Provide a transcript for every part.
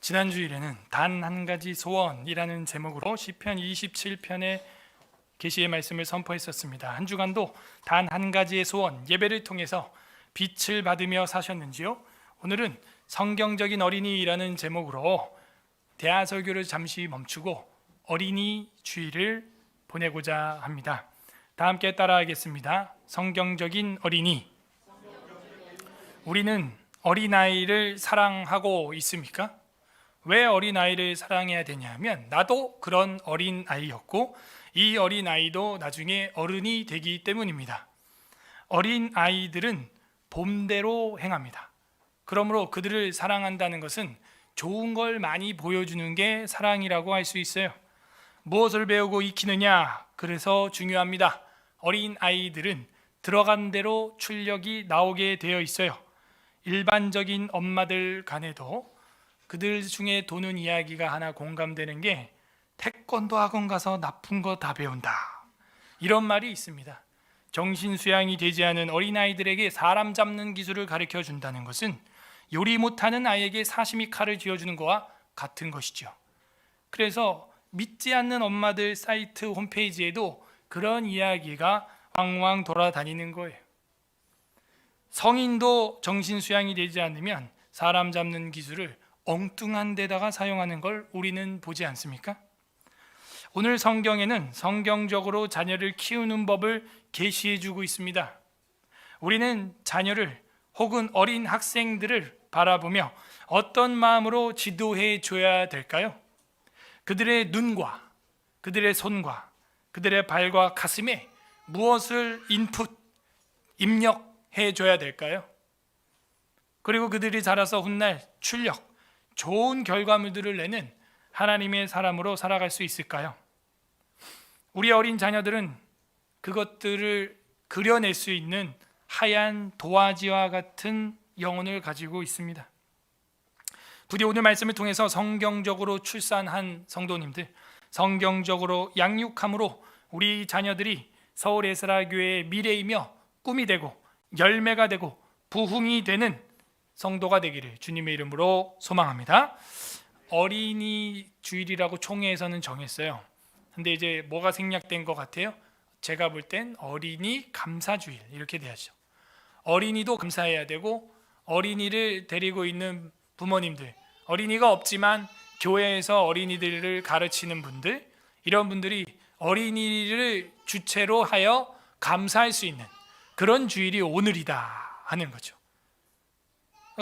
지난 주일에는 단 한 가지 소원이라는 제목으로 시편 27편의 계시의 말씀을 선포했었습니다. 한 주간도 단 한 가지의 소원, 예배를 통해서 빛을 받으며 사셨는지요? 오늘은 성경적인 어린이라는 제목으로 대화 설교를 잠시 멈추고 어린이 주일을 보내고자 합니다. 다 함께 따라하겠습니다. 성경적인 어린이. 우리는 어린아이를 사랑하고 있습니까? 왜 어린아이를 사랑해야 되냐면 나도 그런 어린아이였고 이 어린아이도 나중에 어른이 되기 때문입니다. 어린아이들은 봄대로 행합니다. 그러므로 그들을 사랑한다는 것은 좋은 걸 많이 보여주는 게 사랑이라고 할 수 있어요. 무엇을 배우고 익히느냐? 그래서 중요합니다. 어린아이들은 들어간 대로 출력이 나오게 되어 있어요. 일반적인 엄마들 간에도 그들 중에 도는 이야기가 하나 공감되는 게 태권도 학원 가서 나쁜 거 다 배운다, 이런 말이 있습니다. 정신 수양이 되지 않은 어린아이들에게 사람 잡는 기술을 가르쳐 준다는 것은 요리 못하는 아이에게 사시미 칼을 쥐어주는 것과 같은 것이죠. 그래서 믿지 않는 엄마들 사이트 홈페이지에도 그런 이야기가 왕왕 돌아다니는 거예요. 성인도 정신 수양이 되지 않으면 사람 잡는 기술을 엉뚱한 데다가 사용하는 걸 우리는 보지 않습니까? 오늘 성경에는 성경적으로 자녀를 키우는 법을 계시해 주고 있습니다. 우리는 자녀를 혹은 어린 학생들을 바라보며 어떤 마음으로 지도해 줘야 될까요? 그들의 눈과 그들의 손과 그들의 발과 가슴에 무엇을 입력해 줘야 될까요? 그리고 그들이 자라서 훗날 출력, 좋은 결과물들을 내는 하나님의 사람으로 살아갈 수 있을까요? 우리 어린 자녀들은 그것들을 그려낼 수 있는 하얀 도화지와 같은 영혼을 가지고 있습니다. 부디 오늘 말씀을 통해서 성경적으로 출산한 성도님들, 성경적으로 양육함으로 우리 자녀들이 서울 에스라교회의 미래이며 꿈이 되고 열매가 되고 부흥이 되는 성도가 되기를 주님의 이름으로 소망합니다. 어린이 주일이라고 총회에서는 정했어요. 근데 이제 뭐가 생략된 것 같아요? 제가 볼 땐 어린이 감사주일 이렇게 돼야죠. 어린이도 감사해야 되고 어린이를 데리고 있는 부모님들, 어린이가 없지만 교회에서 어린이들을 가르치는 분들, 이런 분들이 어린이를 주체로 하여 감사할 수 있는 그런 주일이 오늘이다 하는 거죠.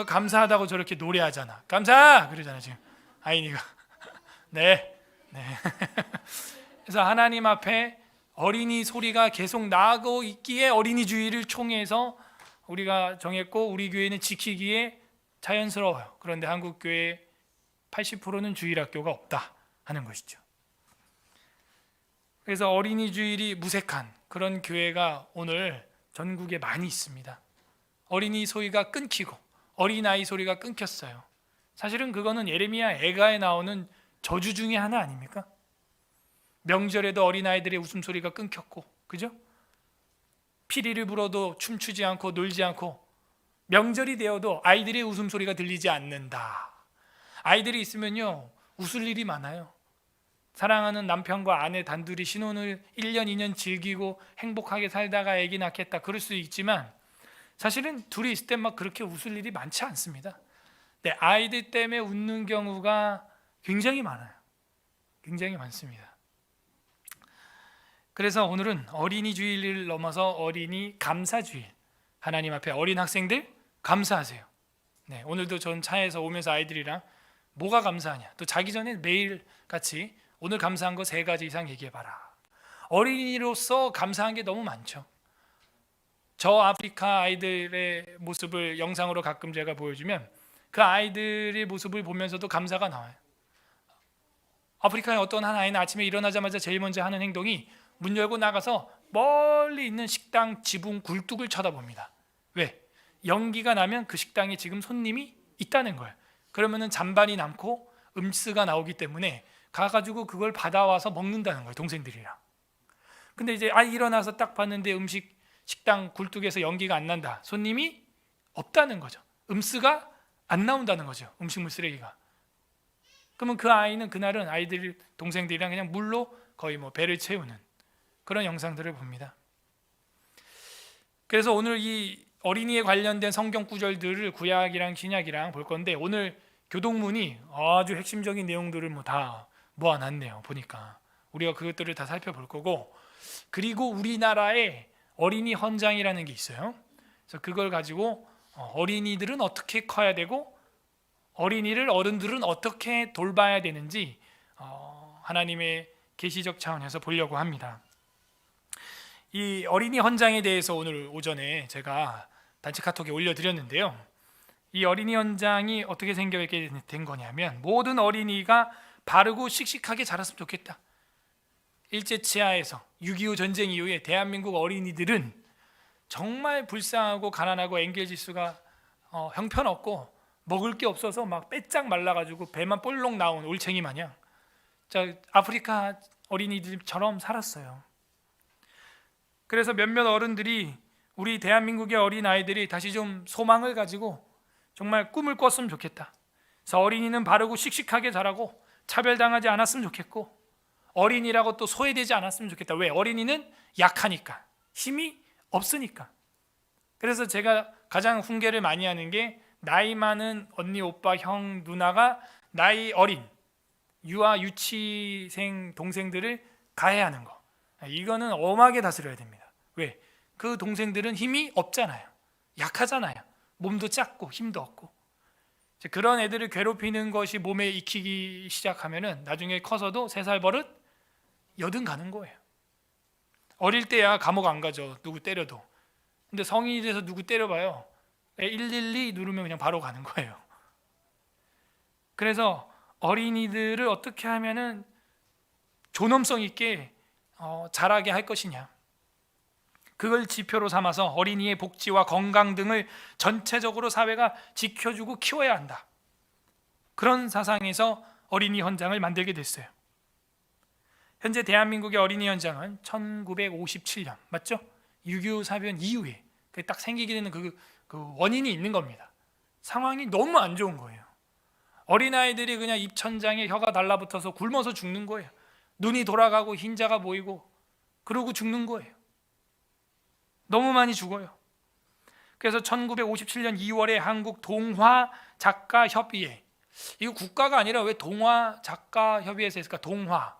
감사하다고 저렇게 노래하잖아. 감사! 그러잖아 지금 아이니가. 네. 그래서 하나님 앞에 어린이 소리가 계속 나고 있기에 어린이 주일을 총회에서 우리가 정했고 우리 교회는 지키기에 자연스러워요. 그런데 한국 교회 80%는 주일학교가 없다 하는 것이죠. 그래서 어린이 주일이 무색한 그런 교회가 오늘 전국에 많이 있습니다. 어린이 소리가 끊기고 어린아이 소리가 끊겼어요. 사실은 그거는 예레미야 애가에 나오는 저주 중에 하나 아닙니까? 명절에도 어린아이들의 웃음소리가 끊겼고, 그죠? 피리를 불어도 춤추지 않고 놀지 않고 명절이 되어도 아이들의 웃음소리가 들리지 않는다. 아이들이 있으면요 웃을 일이 많아요. 사랑하는 남편과 아내 단둘이 신혼을 1년 2년 즐기고 행복하게 살다가 아기 낳겠다 그럴 수 있지만 사실은 둘이 있을 때 막 그렇게 웃을 일이 많지 않습니다. 네, 아이들 때문에 웃는 경우가 굉장히 많아요. 굉장히 많습니다. 그래서 오늘은 어린이 주일을 넘어서 어린이 감사주일, 하나님 앞에 어린 학생들 감사하세요. 네, 오늘도 전 차에서 오면서 아이들이랑 뭐가 감사하냐, 또 자기 전에 매일 같이 오늘 감사한 거 3가지 이상 얘기해봐라. 어린이로서 감사한 게 너무 많죠. 저 아프리카 아이들의 모습을 영상으로 가끔 제가 보여주면 그 아이들의 모습을 보면서도 감사가 나와요. 아프리카의 어떤 한 아이는 아침에 일어나자마자 제일 먼저 하는 행동이 문 열고 나가서 멀리 있는 식당 지붕 굴뚝을 쳐다봅니다. 왜? 연기가 나면 그 식당에 지금 손님이 있다는 거예요. 그러면은 잔반이 남고 음식가 나오기 때문에 가가지고 그걸 받아와서 먹는다는 거예요, 동생들이랑. 근데 이제 일어나서 딱 봤는데 식당 굴뚝에서 연기가 안 난다, 손님이 없다는 거죠. 음스가 안 나온다는 거죠. 음식물 쓰레기가. 그러면 그 아이는 그날은 아이들 동생들이랑 그냥 물로 거의 뭐 배를 채우는 그런 영상들을 봅니다. 그래서 오늘 이 어린이에 관련된 성경 구절들을 구약이랑 신약이랑 볼 건데, 오늘 교동문이 아주 핵심적인 내용들을 뭐 다 모아놨네요. 보니까 우리가 그것들을 다 살펴볼 거고, 그리고 우리나라에 어린이 헌장이라는 게 있어요. 그래서 그걸 가지고 어린이들은 어떻게 커야 되고 어린이를 어른들은 어떻게 돌봐야 되는지 하나님의 계시적 차원에서 보려고 합니다. 이 어린이 헌장에 대해서 오늘 오전에 제가 단체 카톡에 올려드렸는데요. 이 어린이 헌장이 어떻게 생겨있게 된 거냐면, 모든 어린이가 바르고 씩씩하게 자랐으면 좋겠다. 일제치하에서 6.25 전쟁 이후에 대한민국 어린이들은 정말 불쌍하고 가난하고 엔겔지수가 형편없고 먹을 게 없어서 막 빼짝 말라가지고 배만 볼록 나온 올챙이 마냥 아프리카 어린이들처럼 살았어요. 그래서 몇몇 어른들이 우리 대한민국의 어린아이들이 다시 좀 소망을 가지고 정말 꿈을 꿨으면 좋겠다. 그래서 어린이는 바르고 씩씩하게 자라고 차별당하지 않았으면 좋겠고, 어린이라고 또 소외되지 않았으면 좋겠다. 왜? 어린이는 약하니까, 힘이 없으니까. 그래서 제가 가장 훈계를 많이 하는 게, 나이 많은 언니, 오빠, 형, 누나가 나이 어린 유아, 유치생 동생들을 가해하는 거, 이거는 엄하게 다스려야 됩니다. 왜? 그 동생들은 힘이 없잖아요. 약하잖아요. 몸도 작고 힘도 없고. 그런 애들을 괴롭히는 것이 몸에 익히기 시작하면은 나중에 커서도 3살 버릇 80 가는 거예요. 어릴 때야 감옥 안 가죠. 누구 때려도. 근데 성인이 돼서 누구 때려봐요. 112 누르면 그냥 바로 가는 거예요. 그래서 어린이들을 어떻게 하면은 존엄성 있게 자라게 할 것이냐, 그걸 지표로 삼아서 어린이의 복지와 건강 등을 전체적으로 사회가 지켜주고 키워야 한다. 그런 사상에서 어린이 헌장을 만들게 됐어요. 현재 대한민국의 어린이 헌장은 1957년 맞죠? 6.25 사변 이후에 딱 생기게 되는 그 원인이 있는 겁니다. 상황이 너무 안 좋은 거예요. 어린아이들이 그냥 입천장에 혀가 달라붙어서 굶어서 죽는 거예요. 눈이 돌아가고 흰자가 보이고 그러고 죽는 거예요. 너무 많이 죽어요. 그래서 1957년 2월에 한국 동화 작가 협의회, 이거 국가가 아니라 왜 동화 작가 협의회에서 했을까? 동화,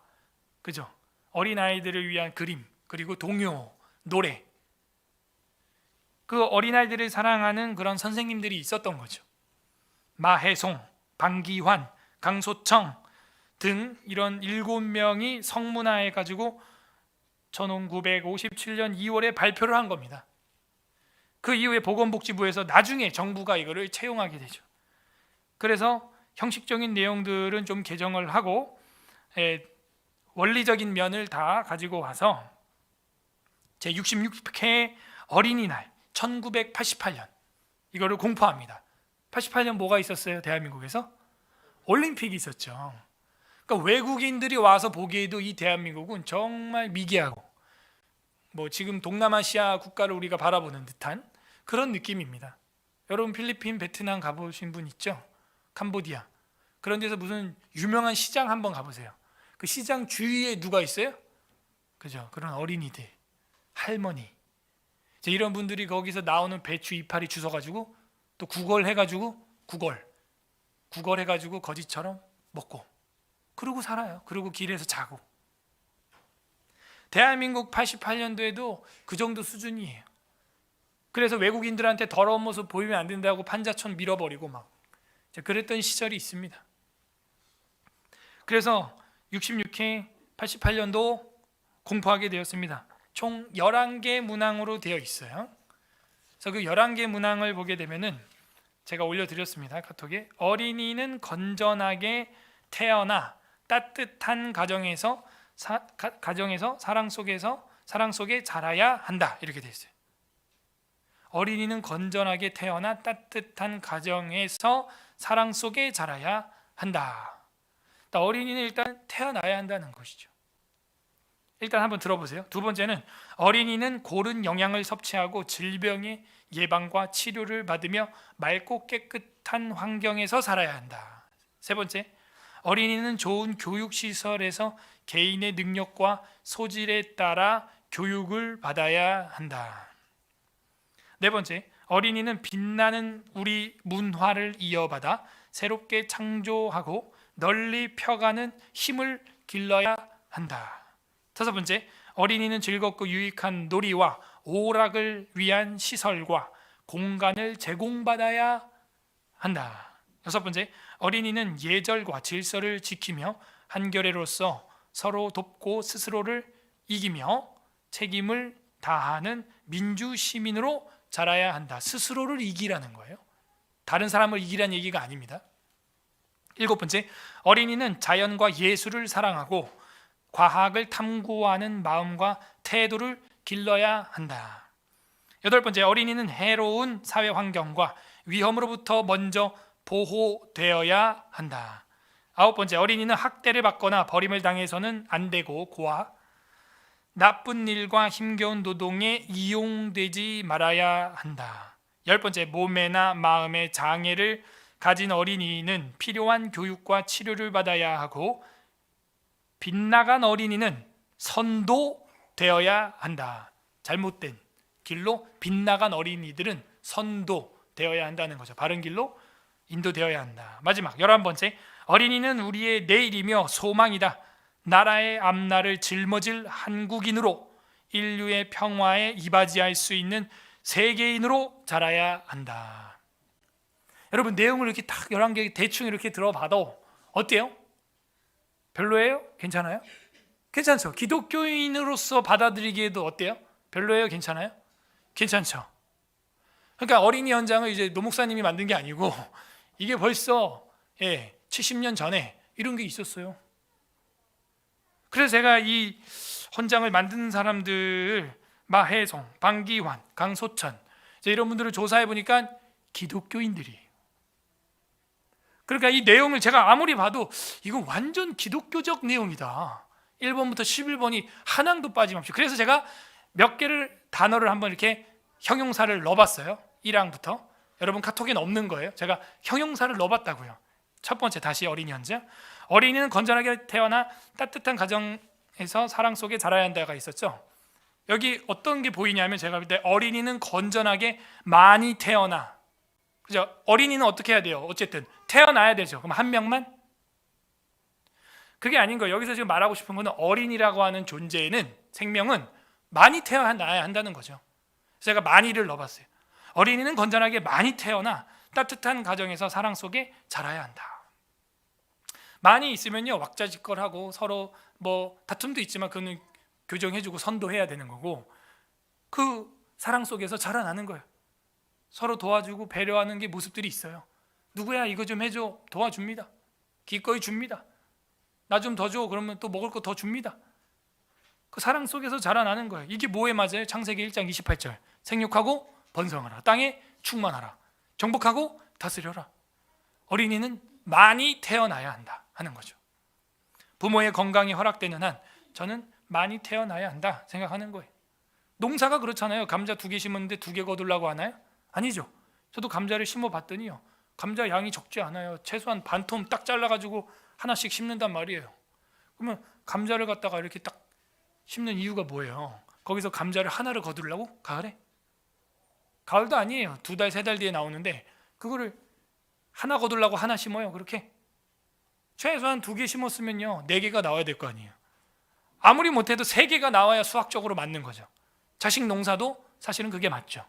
그죠? 어린아이들을 위한 그림, 그리고 동요, 노래, 그 어린아이들을 사랑하는 그런 선생님들이 있었던 거죠. 마혜송, 방기환, 강소청 등 이런 7명이 성문화해 가지고 1957년 2월에 발표를 한 겁니다. 그 이후에 보건복지부에서 나중에 정부가 이거를 채용하게 되죠. 그래서 형식적인 내용들은 좀 개정을 하고 원리적인 면을 다 가지고 와서 제66회 어린이날 1988년 이거를 공포합니다. 88년 뭐가 있었어요? 대한민국에서 올림픽이 있었죠. 그러니까 외국인들이 와서 보기에도 이 대한민국은 정말 미개하고 뭐 지금 동남아시아 국가를 우리가 바라보는 듯한 그런 느낌입니다. 여러분 필리핀, 베트남 가보신 분 있죠? 캄보디아. 그런 데서 무슨 유명한 시장 한번 가보세요. 그 시장 주위에 누가 있어요? 그죠? 그런 어린이들, 할머니. 이런 분들이 거기서 나오는 배추 이파리 주워가지고 또 구걸해가지고 구걸해가지고 거지처럼 먹고 그러고 살아요. 그러고 길에서 자고. 대한민국 88년도에도 그 정도 수준이에요. 그래서 외국인들한테 더러운 모습 보이면 안 된다고 판자촌 밀어버리고 막 그랬던 시절이 있습니다. 그래서 66회 88년도 공포하게 되었습니다. 총 11개 문항으로 되어 있어요. 그래서 그 11개 문항을 보게 되면은 제가 올려드렸습니다. 카톡에. 어린이는 건전하게 태어나 따뜻한 가정에서 사랑 속에 자라야 한다. 이렇게 되어 있어요. 어린이는 건전하게 태어나 따뜻한 가정에서 사랑 속에 자라야 한다. 어린이는 일단 태어나야 한다는 것이죠. 일단 한번 들어보세요. 두 번째는 어린이는 고른 영양을 섭취하고 질병의 예방과 치료를 받으며 맑고 깨끗한 환경에서 살아야 한다. 세 번째, 어린이는 좋은 교육시설에서 개인의 능력과 소질에 따라 교육을 받아야 한다. 네 번째, 어린이는 빛나는 우리 문화를 이어받아 새롭게 창조하고 널리 펴가는 힘을 길러야 한다. 다섯 번째, 어린이는 즐겁고 유익한 놀이와 오락을 위한 시설과 공간을 제공받아야 한다. 여섯 번째, 어린이는 예절과 질서를 지키며 한겨레로서 서로 돕고 스스로를 이기며 책임을 다하는 민주 시민으로 자라야 한다. 스스로를 이기라는 거예요. 다른 사람을 이기라는 얘기가 아닙니다. 일곱 번째, 어린이는 자연과 예술을 사랑하고 과학을 탐구하는 마음과 태도를 길러야 한다. 여덟 번째, 어린이는 해로운 사회 환경과 위험으로부터 먼저 보호되어야 한다. 아홉 번째, 어린이는 학대를 받거나 버림을 당해서는 안 되고 고아 나쁜 일과 힘겨운 노동에 이용되지 말아야 한다. 열 번째, 몸에나 마음의 장애를 가진 어린이는 필요한 교육과 치료를 받아야 하고 빗나간 어린이는 선도되어야 한다. 잘못된 길로 빗나간 어린이들은 선도되어야 한다는 거죠. 바른 길로 인도되어야 한다. 마지막 11번째, 어린이는 우리의 내일이며 소망이다. 나라의 앞날을 짊어질 한국인으로 인류의 평화에 이바지할 수 있는 세계인으로 자라야 한다. 여러분, 내용을 이렇게 딱 11개 대충 이렇게 들어봐도 어때요? 별로예요? 괜찮아요? 괜찮죠? 기독교인으로서 받아들이기에도 어때요? 별로예요? 괜찮아요? 괜찮죠? 그러니까 어린이 현장을 이제 노 목사님이 만든 게 아니고 이게 벌써 70년 전에 이런 게 있었어요. 그래서 제가 이 헌장을 만든 사람들 마혜송, 방기환, 강소천 이런 분들을 조사해 보니까 기독교인들이에요. 그러니까 이 내용을 제가 아무리 봐도 이건 완전 기독교적 내용이다. 1번부터 11번이 한 항도 빠짐없이. 그래서 제가 몇 개를 단어를 한번 이렇게 형용사를 넣어봤어요. 1항부터. 여러분 카톡에는 없는 거예요. 제가 형용사를 넣어봤다고요. 첫 번째, 다시 어린이 현장. 어린이는 건전하게 태어나 따뜻한 가정에서 사랑 속에 자라야 한다가 있었죠. 여기 어떤 게 보이냐면 제가 볼 때 어린이는 건전하게 많이 태어나. 그죠? 어린이는 어떻게 해야 돼요? 어쨌든 태어나야 되죠. 그럼 한 명만? 그게 아닌 거예요. 여기서 지금 말하고 싶은 거는 어린이라고 하는 존재는 생명은 많이 태어나야 한다는 거죠. 그래서 제가 많이를 넣어봤어요. 어린이는 건전하게 많이 태어나 따뜻한 가정에서 사랑 속에 자라야 한다. 많이 있으면요 왁자지껄하고 서로 뭐 다툼도 있지만 그거는 교정해주고 선도해야 되는 거고 그 사랑 속에서 자라나는 거예요. 서로 도와주고 배려하는 게 모습들이 있어요. 누구야 이거 좀 해줘 도와줍니다. 기꺼이 줍니다. 나 좀 더 줘 그러면 또 먹을 거 더 줍니다. 그 사랑 속에서 자라나는 거예요. 이게 뭐에 맞아요? 창세기 1장 28절 생육하고 번성하라 땅에 충만하라 정복하고 다스려라. 어린이는 많이 태어나야 한다 하는 거죠. 부모의 건강이 허락되는 한 저는 많이 태어나야 한다 생각하는 거예요. 농사가 그렇잖아요. 감자 2개 심었는데 2개 거두려고 하나요? 아니죠. 저도 감자를 심어봤더니요 감자 양이 적지 않아요. 최소한 반통 딱 잘라가지고 하나씩 심는단 말이에요. 그러면 감자를 갖다가 이렇게 딱 심는 이유가 뭐예요? 거기서 감자를 하나를 거두려고? 가을에? 가을도 아니에요. 2달, 3달 뒤에 나오는데 그거를 하나 거두려고 하나 심어요. 그렇게 최소한 2개 심었으면요 4개가 나와야 될 거 아니에요. 아무리 못해도 3개가 나와야 수학적으로 맞는 거죠. 자식 농사도 사실은 그게 맞죠.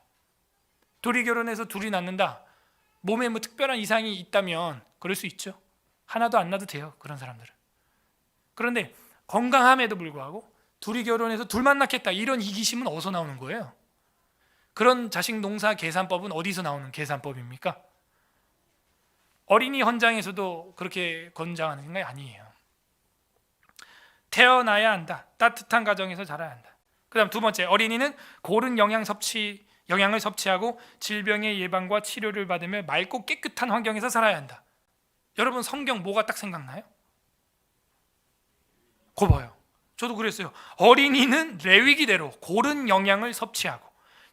둘이 결혼해서 둘이 낳는다. 몸에 뭐 특별한 이상이 있다면 그럴 수 있죠. 하나도 안 낳아도 돼요. 그런 사람들은. 그런데 건강함에도 불구하고 둘이 결혼해서 둘만 낳겠다 이런 이기심은 어디서 나오는 거예요? 그런 자식 농사 계산법은 어디서 나오는 계산법입니까? 어린이 헌장에서도 그렇게 권장하는 게 아니에요. 태어나야 한다. 따뜻한 가정에서 자라야 한다. 그 다음 2번째, 어린이는 고른 영양을 섭취하고 질병의 예방과 치료를 받으며 맑고 깨끗한 환경에서 살아야 한다. 여러분 성경 뭐가 딱 생각나요? 거 봐요. 저도 그랬어요. 어린이는 레위기대로 고른 영양을 섭취하고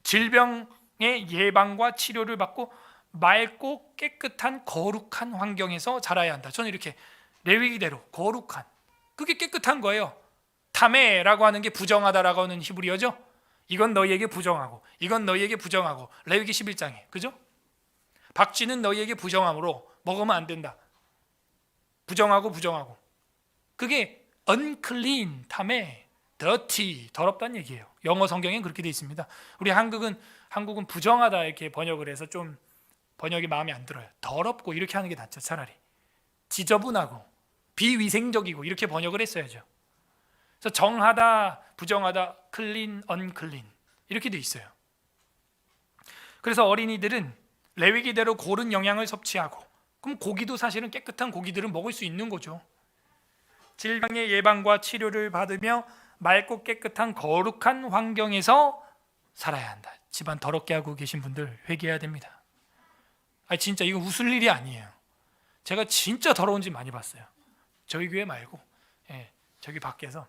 질병의 예방과 치료를 받고 맑고 깨끗한 거룩한 환경에서 자라야 한다. 저는 이렇게 레위기대로 거룩한, 그게 깨끗한 거예요. 타메라고 하는 게 부정하다라고 하는 히브리어죠. 이건 너희에게 부정하고 이건 너희에게 부정하고, 레위기 11장에, 그죠? 박쥐는 너희에게 부정함으로 먹으면 안 된다. 부정하고 부정하고, 그게 unclean, 타메, dirty, 더럽다는 얘기예요. 영어 성경엔 그렇게 돼 있습니다. 우리 한국은 부정하다 이렇게 번역을 해서 좀 번역이 마음에 안 들어요. 더럽고 이렇게 하는 게 낫죠. 차라리 지저분하고 비위생적이고 이렇게 번역을 했어야죠. 그래서 정하다, 부정하다, clean, unclean 이렇게 돼 있어요. 그래서 어린이들은 레위기대로 고른 영양을 섭취하고, 그럼 고기도 사실은 깨끗한 고기들은 먹을 수 있는 거죠. 질병의 예방과 치료를 받으며 맑고 깨끗한 거룩한 환경에서 살아야 한다. 집안 더럽게 하고 계신 분들 회개해야 됩니다. 진짜 이거 웃을 일이 아니에요. 제가 진짜 더러운 집 많이 봤어요. 저희 교회 말고 저기 밖에서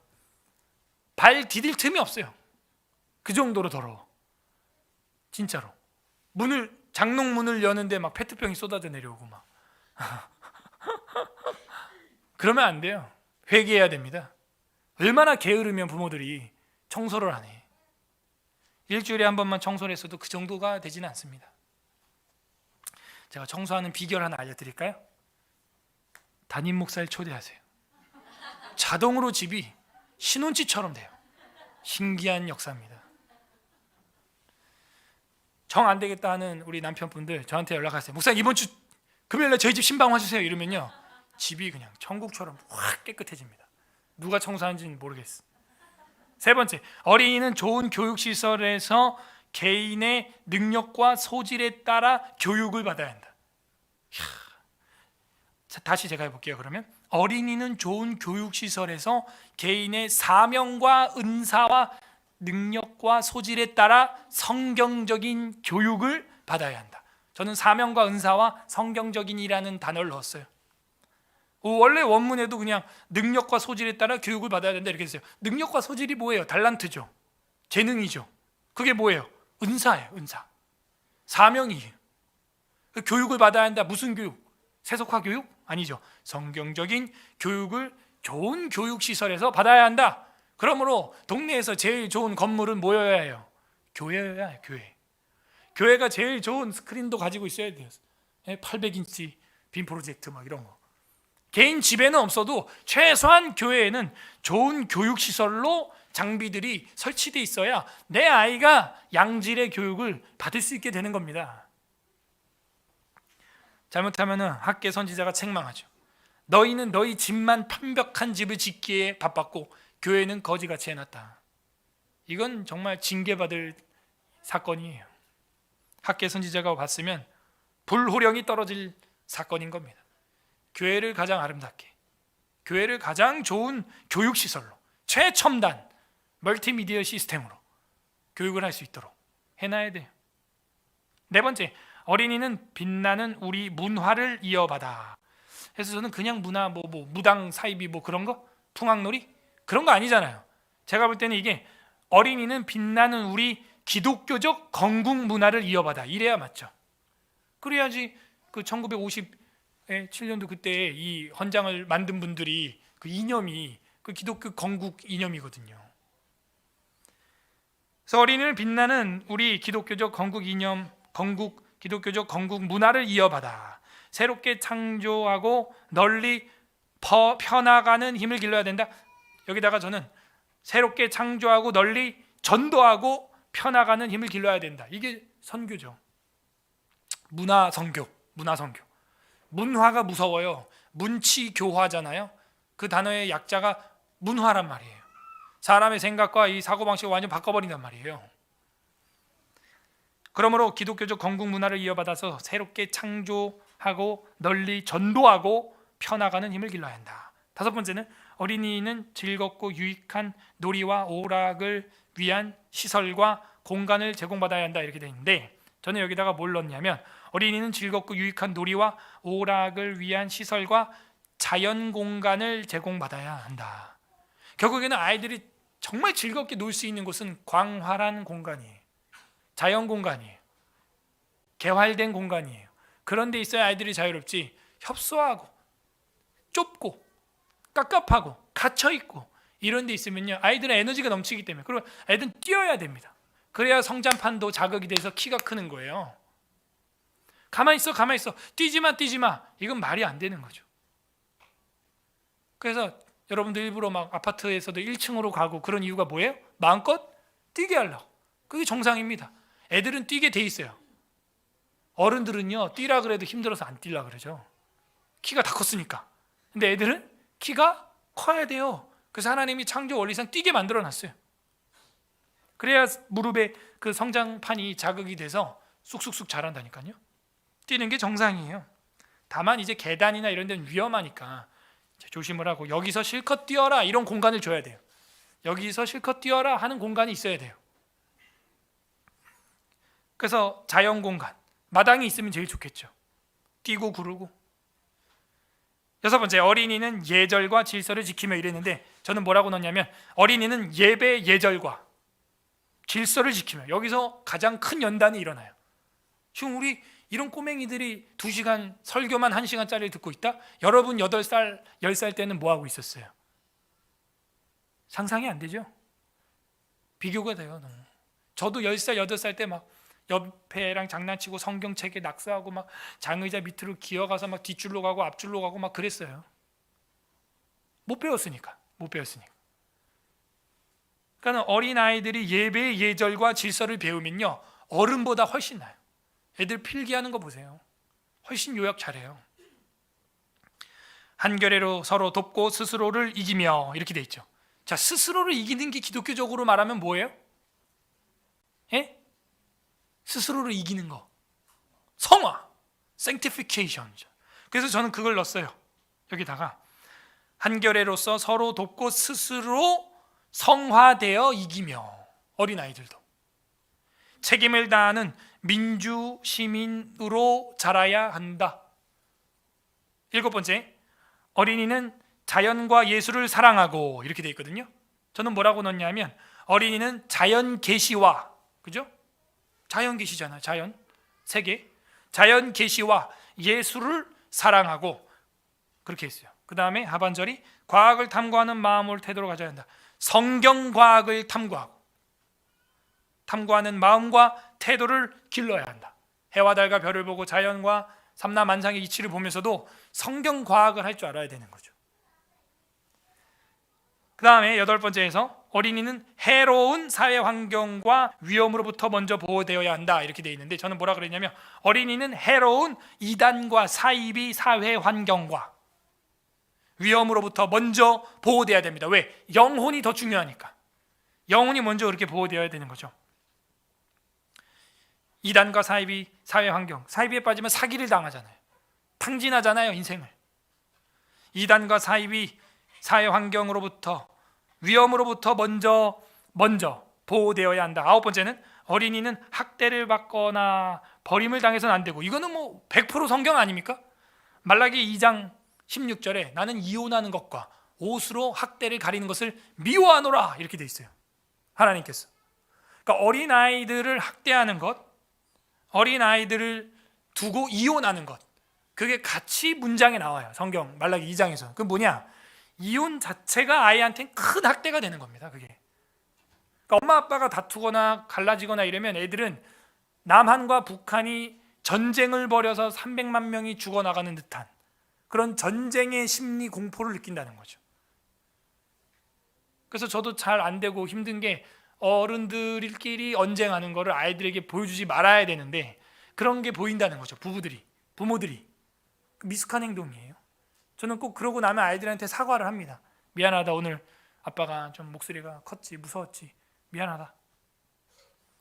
발 디딜 틈이 없어요. 그 정도로 더러워. 진짜로. 장롱문을 여는데 막 페트병이 쏟아져 내려오고 막. 그러면 안 돼요. 회개해야 됩니다. 얼마나 게으르면 부모들이 청소를 안 해. 일주일에 한 번만 청소를 했어도 그 정도가 되지는 않습니다. 제가 청소하는 비결 하나 알려드릴까요? 담임 목사를 초대하세요. 자동으로 집이 신혼집처럼 돼요. 신기한 역사입니다. 정 안 되겠다 하는 우리 남편분들 저한테 연락하세요. 목사님 이번 주 금요일에 저희 집 신방 와주세요. 이러면요, 집이 그냥 천국처럼 확 깨끗해집니다. 누가 청소하는지는 모르겠어. 세 번째, 어린이는 좋은 교육시설에서 개인의 능력과 소질에 따라 교육을 받아야 한다. 자, 다시 제가 해볼게요. 그러면 어린이는 좋은 교육시설에서 개인의 사명과 은사와 능력과 소질에 따라 성경적인 교육을 받아야 한다. 저는 사명과 은사와 성경적인이라는 단어를 넣었어요. 원래 원문에도 그냥 능력과 소질에 따라 교육을 받아야 된다 이렇게 했어요. 능력과 소질이 뭐예요? 달란트죠. 재능이죠. 그게 뭐예요? 은사예요. 은사. 사명이에요. 교육을 받아야 한다. 무슨 교육? 세속화 교육? 아니죠. 성경적인 교육을 좋은 교육시설에서 받아야 한다. 그러므로 동네에서 제일 좋은 건물은 뭐여야 해요? 교회여야 해요. 교회. 교회가 제일 좋은 스크린도 가지고 있어야 돼요. 800인치 빔 프로젝트 막 이런 거. 개인 집에는 없어도 최소한 교회에는 좋은 교육시설로 장비들이 설치되어 있어야 내 아이가 양질의 교육을 받을 수 있게 되는 겁니다. 잘못하면 학계 선지자가 책망하죠. 너희는 너희 집만 편벽한 집을 짓기에 바빴고 교회는 거지같이 해놨다. 이건 정말 징계받을 사건이에요. 학계 선지자가 봤으면 불호령이 떨어질 사건인 겁니다. 교회를 가장 아름답게, 교회를 가장 좋은 교육시설로, 최첨단 멀티미디어 시스템으로 교육을 할 수 있도록 해놔야 돼요. 네 번째, 어린이는 빛나는 우리 문화를 이어받아. 그래서 저는 그냥 문화, 무당 사이비 그런 거, 풍악놀이 그런 거 아니잖아요. 제가 볼 때는 이게 어린이는 빛나는 우리 기독교적 건국 문화를 이어받아. 이래야 맞죠. 그래야지 그 1957년도 그때 이 헌장을 만든 분들이 그 이념이 그 기독교 건국 이념이거든요. 그래서 어린이는 빛나는 우리 기독교적 건국 이념, 기독교적 건국 문화를 이어받아 새롭게 창조하고 널리 펴나가는 힘을 길러야 된다. 여기다가 저는 새롭게 창조하고 널리 전도하고 펴나가는 힘을 길러야 된다. 이게 선교죠. 문화 선교. 문화가 무서워요. 문치교화잖아요. 그 단어의 약자가 문화란 말이에요. 사람의 생각과 이 사고방식을 완전 바꿔버린단 말이에요. 그러므로 기독교적 건국 문화를 이어받아서 새롭게 창조하고 널리 전도하고 펴나가는 힘을 길러야 한다. 다섯 번째는 어린이는 즐겁고 유익한 놀이와 오락을 위한 시설과 공간을 제공받아야 한다 이렇게 되어 있는데, 저는 여기다가 뭘 넣냐면 어린이는 즐겁고 유익한 놀이와 오락을 위한 시설과 자연 공간을 제공받아야 한다. 결국에는 아이들이 정말 즐겁게 놀 수 있는 곳은 광활한 공간이에요. 자연 공간이에요. 개활된 공간이에요. 그런 데 있어야 아이들이 자유롭지, 협소하고 좁고 깝깝하고 갇혀있고 이런 데 있으면요, 아이들은 에너지가 넘치기 때문에, 그리고 애들은 뛰어야 됩니다. 그래야 성장판도 자극이 돼서 키가 크는 거예요. 가만히 있어 뛰지 마 이건 말이 안 되는 거죠. 그래서 여러분들 일부러 막 아파트에서도 1층으로 가고 그런 이유가 뭐예요? 마음껏 뛰게 하려고. 그게 정상입니다. 애들은 뛰게 돼 있어요. 어른들은요, 뛰라 그래도 힘들어서 안 뛰려 그러죠. 키가 다 컸으니까. 근데 애들은 키가 커야 돼요. 그래서 하나님이 창조 원리상 뛰게 만들어 놨어요. 그래야 무릎에 그 성장판이 자극이 돼서 쑥쑥쑥 자란다니까요. 뛰는 게 정상이에요. 다만 이제 계단이나 이런 데는 위험하니까 조심을 하고, 여기서 실컷 뛰어라 이런 공간을 줘야 돼요. 여기서 실컷 뛰어라 하는 공간이 있어야 돼요. 그래서 자연 공간, 마당이 있으면 제일 좋겠죠. 뛰고 구르고. 6번째, 어린이는 예절과 질서를 지키며 이랬는데, 저는 뭐라고 넣냐면 어린이는 예배 예절과 질서를 지키며, 여기서 가장 큰 연단이 일어나요. 지금 우리 이런 꼬맹이들이 2시간 설교만 1시간짜리 듣고 있다? 여러분 8살, 10살 때는 뭐 하고 있었어요? 상상이 안 되죠? 비교가 돼요. 너무. 저도 10살, 8살 때 막 옆에랑 장난치고 성경책에 낙서하고 막 장의자 밑으로 기어가서 막 뒷줄로 가고 앞줄로 가고 막 그랬어요. 못 배웠으니까. 그러니까 어린아이들이 예배의 예절과 질서를 배우면요, 어른보다 훨씬 나아요. 애들 필기하는 거 보세요. 훨씬 요약 잘해요. 한겨레로 서로 돕고 스스로를 이기며 이렇게 돼 있죠. 자, 스스로를 이기는 게 기독교적으로 말하면 뭐예요? 예? 스스로를 이기는 거. 성화, sanctification. 그래서 저는 그걸 넣었어요. 여기다가 한겨레로서 서로 돕고 스스로 성화되어 이기며, 어린아이들도 책임을 다하는 민주 시민으로 자라야 한다. 7번째, 어린이는 자연과 예술을 사랑하고 이렇게 되어 있거든요. 저는 뭐라고 넣냐면 어린이는 자연 계시와, 그죠? 자연 계시잖아요. 자연 세계, 자연 계시와 예술을 사랑하고 그렇게 했어요. 그 다음에 하반절이 과학을 탐구하는 마음을 태도로 가져야 한다. 성경 과학을 탐구하는 마음과 태도를 길러야 한다. 해와 달과 별을 보고 자연과 삼라만상의 이치를 보면서도 성경 과학을 할 줄 알아야 되는 거죠. 그 다음에 8번째에서 어린이는 해로운 사회 환경과 위험으로부터 먼저 보호되어야 한다 이렇게 되어 있는데, 저는 뭐라 그랬냐면 어린이는 해로운 이단과 사이비 사회 환경과 위험으로부터 먼저 보호되어야 됩니다. 왜? 영혼이 더 중요하니까. 영혼이 먼저 그렇게 보호되어야 되는 거죠. 이단과 사이비 사회 환경, 사이비에 빠지면 사기를 당하잖아요. 탕진하잖아요, 인생을. 이단과 사이비 사회 환경으로부터, 위험으로부터 먼저 보호되어야 한다. 9번째는 어린이는 학대를 받거나 버림을 당해서는 안 되고, 이거는 뭐 100% 성경 아닙니까? 말라기 2장 16절에 나는 이혼하는 것과 옷으로 학대를 가리는 것을 미워하노라 이렇게 돼 있어요. 하나님께서. 그러니까 어린아이들을 학대하는 것, 어린아이들을 두고 이혼하는 것, 그게 같이 문장에 나와요. 성경 말라기 2장에서. 그 뭐냐? 이혼 자체가 아이한테는 큰 학대가 되는 겁니다. 그게. 그러니까 엄마 아빠가 다투거나 갈라지거나 이러면 애들은 남한과 북한이 전쟁을 벌여서 300만 명이 죽어나가는 듯한 그런 전쟁의 심리 공포를 느낀다는 거죠. 그래서 저도 잘 안 되고 힘든 게, 어른들끼리 언쟁하는 거를 아이들에게 보여주지 말아야 되는데 그런 게 보인다는 거죠. 부모들이 미숙한 행동이에요. 저는 꼭 그러고 나면 아이들한테 사과를 합니다. 미안하다, 오늘 아빠가 좀 목소리가 컸지, 무서웠지, 미안하다.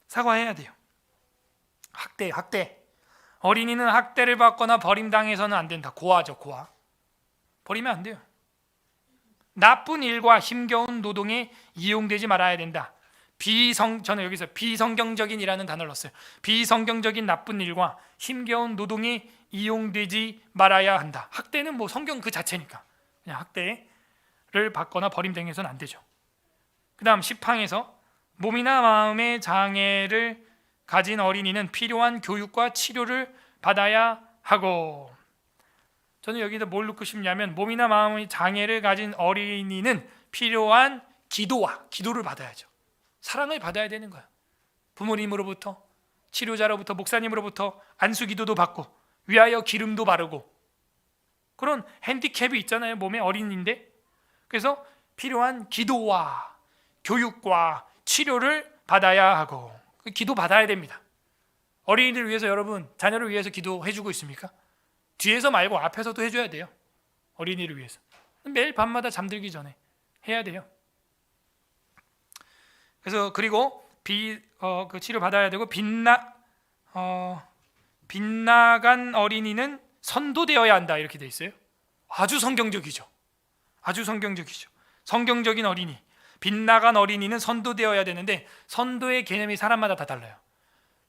사과해야 돼요. 학대. 어린이는 학대를 받거나 버림당해서는 안 된다. 고아죠, 고아. 버리면 안 돼요. 나쁜 일과 힘겨운 노동에 이용되지 말아야 된다. 저는 여기서 비성경적인이라는 단어를 넣었어요. 비성경적인 나쁜 일과 힘겨운 노동에 이용되지 말아야 한다. 학대는 뭐 성경 그 자체니까 그냥 학대를 받거나 버림당해서는 안 되죠. 그 다음 10항에서 몸이나 마음의 장애를 가진 어린이는 필요한 교육과 치료를 받아야 하고, 저는 여기다 뭘 넣고 싶냐면 몸이나 마음의 장애를 가진 어린이는 필요한 기도를 받아야죠. 사랑을 받아야 되는 거야. 부모님으로부터, 치료자로부터, 목사님으로부터 안수 기도도 받고 위하여 기름도 바르고 그런 핸디캡이 있잖아요. 몸에 어린이인데. 그래서 필요한 기도와 교육과 치료를 받아야 하고 기도 받아야 됩니다. 어린이들을 위해서 여러분 자녀를 위해서 기도해주고 있습니까? 뒤에서 말고 앞에서도 해줘야 돼요. 어린이를 위해서 매일 밤마다 잠들기 전에 해야 돼요. 그래서 그리고 그 치료 받아야 되고 빗나간 어린이는 선도되어야 한다 이렇게 돼 있어요. 아주 성경적이죠. 아주 성경적이죠. 성경적인 어린이, 빗나간 어린이는 선도되어야 되는데 선도의 개념이 사람마다 다 달라요.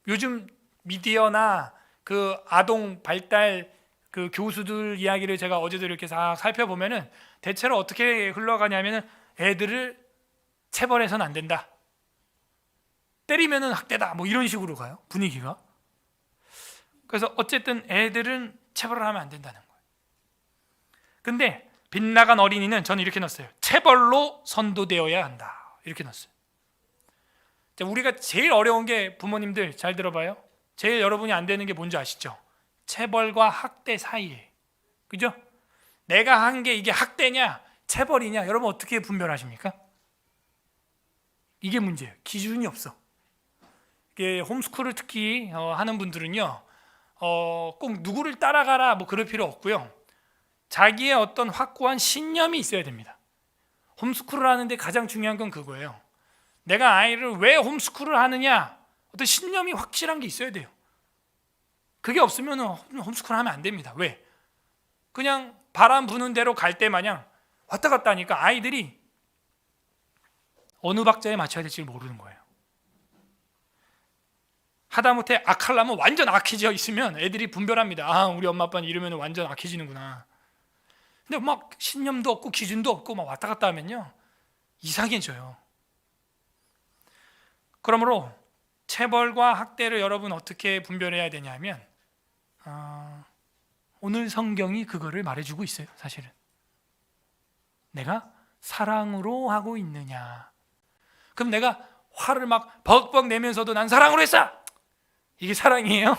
요즘 미디어나 그 아동 발달 그 교수들 이야기를 제가 어제도 이렇게 싹 살펴보면은 대체로 어떻게 흘러가냐면은 애들을 체벌해서는 안 된다. 때리면은 학대다. 뭐 이런 식으로 가요. 분위기가. 그래서 어쨌든 애들은 체벌을 하면 안 된다는 거예요. 근데 빗나간 어린이는 저는 이렇게 넣었어요. 체벌로 선도되어야 한다. 이렇게 넣었어요. 자, 우리가 제일 어려운 게 부모님들 잘 들어봐요. 제일 여러분이 안 되는 게 뭔지 아시죠? 체벌과 학대 사이에. 그죠? 내가 한 게 이게 학대냐 체벌이냐 여러분 어떻게 분별하십니까? 이게 문제예요. 기준이 없어. 이게 홈스쿨을 특히 하는 분들은요 꼭 누구를 따라가라 뭐 그럴 필요 없고요. 자기의 어떤 확고한 신념이 있어야 됩니다. 홈스쿨을 하는데 가장 중요한 건 그거예요. 내가 아이를 왜 홈스쿨을 하느냐 어떤 신념이 확실한 게 있어야 돼요. 그게 없으면 홈스쿨 하면 안 됩니다. 왜? 그냥 바람 부는 대로 갈 때 마냥 왔다 갔다 하니까 아이들이 어느 박자에 맞춰야 될지 모르는 거예요. 하다못해 악하려면 완전 악해져 있으면 애들이 분별합니다. 아, 우리 엄마 아빠는 이러면 완전 악해지는구나. 근데 막 신념도 없고 기준도 없고 막 왔다 갔다 하면요 이상해져요. 그러므로 체벌과 학대를 여러분 어떻게 분별해야 되냐면 오늘 성경이 그거를 말해주고 있어요. 사실은 내가 사랑으로 하고 있느냐. 그럼 내가 화를 막 벅벅 내면서도 난 사랑으로 했어. 이게 사랑이에요?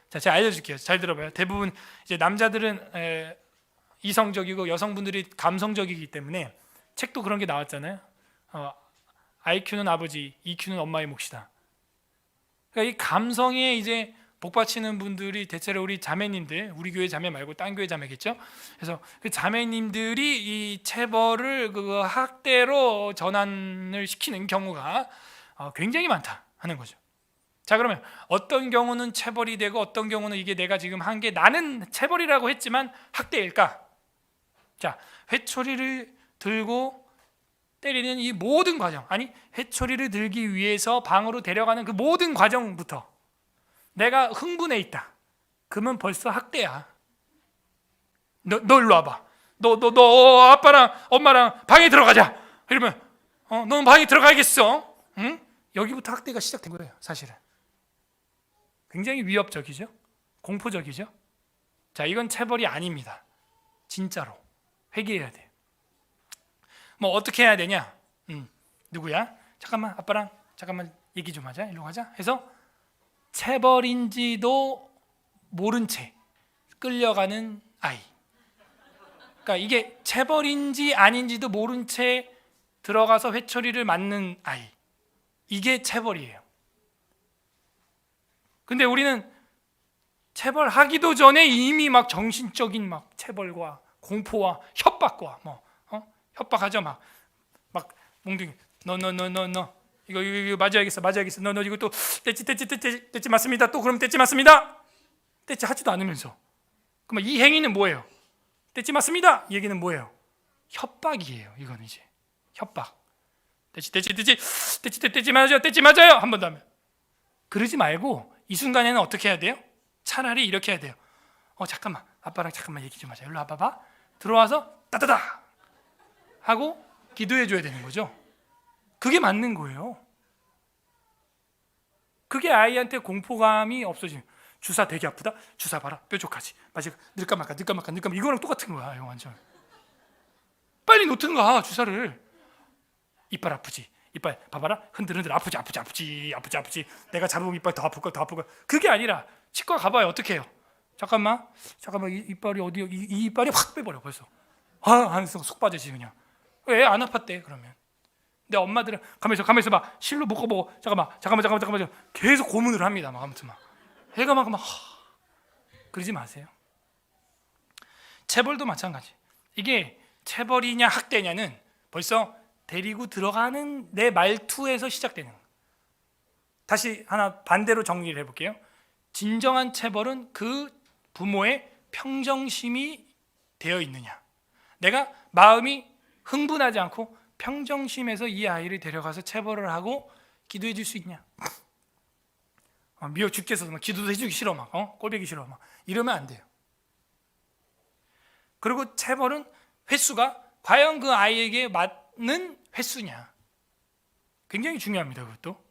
자, 제가 알려줄게요. 잘 들어봐요. 대부분 이제 남자들은 이성적이고 여성분들이 감성적이기 때문에 책도 그런 게 나왔잖아요. IQ는 아버지, EQ는 엄마의 몫이다. 그러니까 이 감성에 이제 복받치는 분들이 대체로 우리 자매님들, 우리 교회 자매 말고 딴 교회 자매겠죠. 그래서 그 자매님들이 이 체벌을 그 학대로 전환을 시키는 경우가 굉장히 많다 하는 거죠. 자, 그러면 어떤 경우는 체벌이 되고 어떤 경우는 이게 내가 지금 한 게 나는 체벌이라고 했지만 학대일까? 자, 회초리를 들고 때리는 이 모든 과정, 아니 회초리를 들기 위해서 방으로 데려가는 그 모든 과정부터 내가 흥분해 있다. 그러면 벌써 학대야. 너 일로 와봐. 너 아빠랑 엄마랑 방에 들어가자. 이러면 너는 방에 들어가야겠어. 응? 여기부터 학대가 시작된 거예요. 사실은 굉장히 위협적이죠. 공포적이죠. 자, 이건 체벌이 아닙니다. 진짜로 회개해야 돼요. 뭐 어떻게 해야 되냐? 누구야? 잠깐만 아빠랑 잠깐만 얘기 좀 하자. 일로 가자. 해서 체벌인지도 모른 채 끌려가는 아이. 그러니까 이게 체벌인지 아닌지도 모른 채 들어가서 회초리를 맞는 아이. 이게 체벌이에요. 근데 우리는 체벌하기도 전에 이미 막 정신적인 막 체벌과 공포와 협박과 협박하죠. 막 몽둥이 너 이거 맞아야겠어. 너 이거 또 떼찌 맞습니다. 또 그럼 떼찌 맞습니다. 떼찌 하지도 않으면서 그럼 이 행위는 뭐예요? 떼찌 맞습니다. 이 얘기는 뭐예요? 협박이에요. 이건 이제 협박. 떼찌 맞아요. 한 번 더 하면 그러지 말고 이 순간에는 어떻게 해야 돼요? 차라리 이렇게 해야 돼요. 잠깐만 아빠랑 잠깐만 얘기 좀 하자. 일로 와봐봐. 들어와서 따다다 하고 기도해 줘야 되는 거죠. 그게 맞는 거예요. 그게 아이한테 공포감이 없어지는. 주사 되게 아프다? 주사 봐라. 뾰족하지. 마치 늘까 말까 이거랑 똑같은 거야. 이거 완전. 빨리 놓든가 주사를. 이빨 아프지? 이빨 봐봐라. 흔들흔들 아프지. 내가 잡으면 이빨 더 아플 거. 그게 아니라 치과 가봐요. 어떻게 해요? 잠깐만 이빨이 어디 이 이빨이 확 빼버려 벌써. 안에서 속 빠지지 그냥. 왜 안 아팠대 그러면? 근데 엄마들은 가만히 있어 봐. 실로 묶어보고 잠깐만 계속 고문을 합니다. 막 아무튼 막 애가 막 그러지 마세요. 체벌도 마찬가지. 이게 체벌이냐 학대냐는 벌써 데리고 들어가는 내 말투에서 시작되는 거예요. 다시 하나 반대로 정리를 해볼게요. 진정한 체벌은 그 부모의 평정심이 되어 있느냐. 내가 마음이 흥분하지 않고 평정심에서 이 아이를 데려가서 체벌을 하고 기도해 줄 수 있냐. 미워 죽겠어서 막 기도도 해주기 싫어 막 꼴보기 싫어 막 이러면 안 돼요. 그리고 체벌은 횟수가 과연 그 아이에게 맞는 횟수냐. 굉장히 중요합니다. 그것도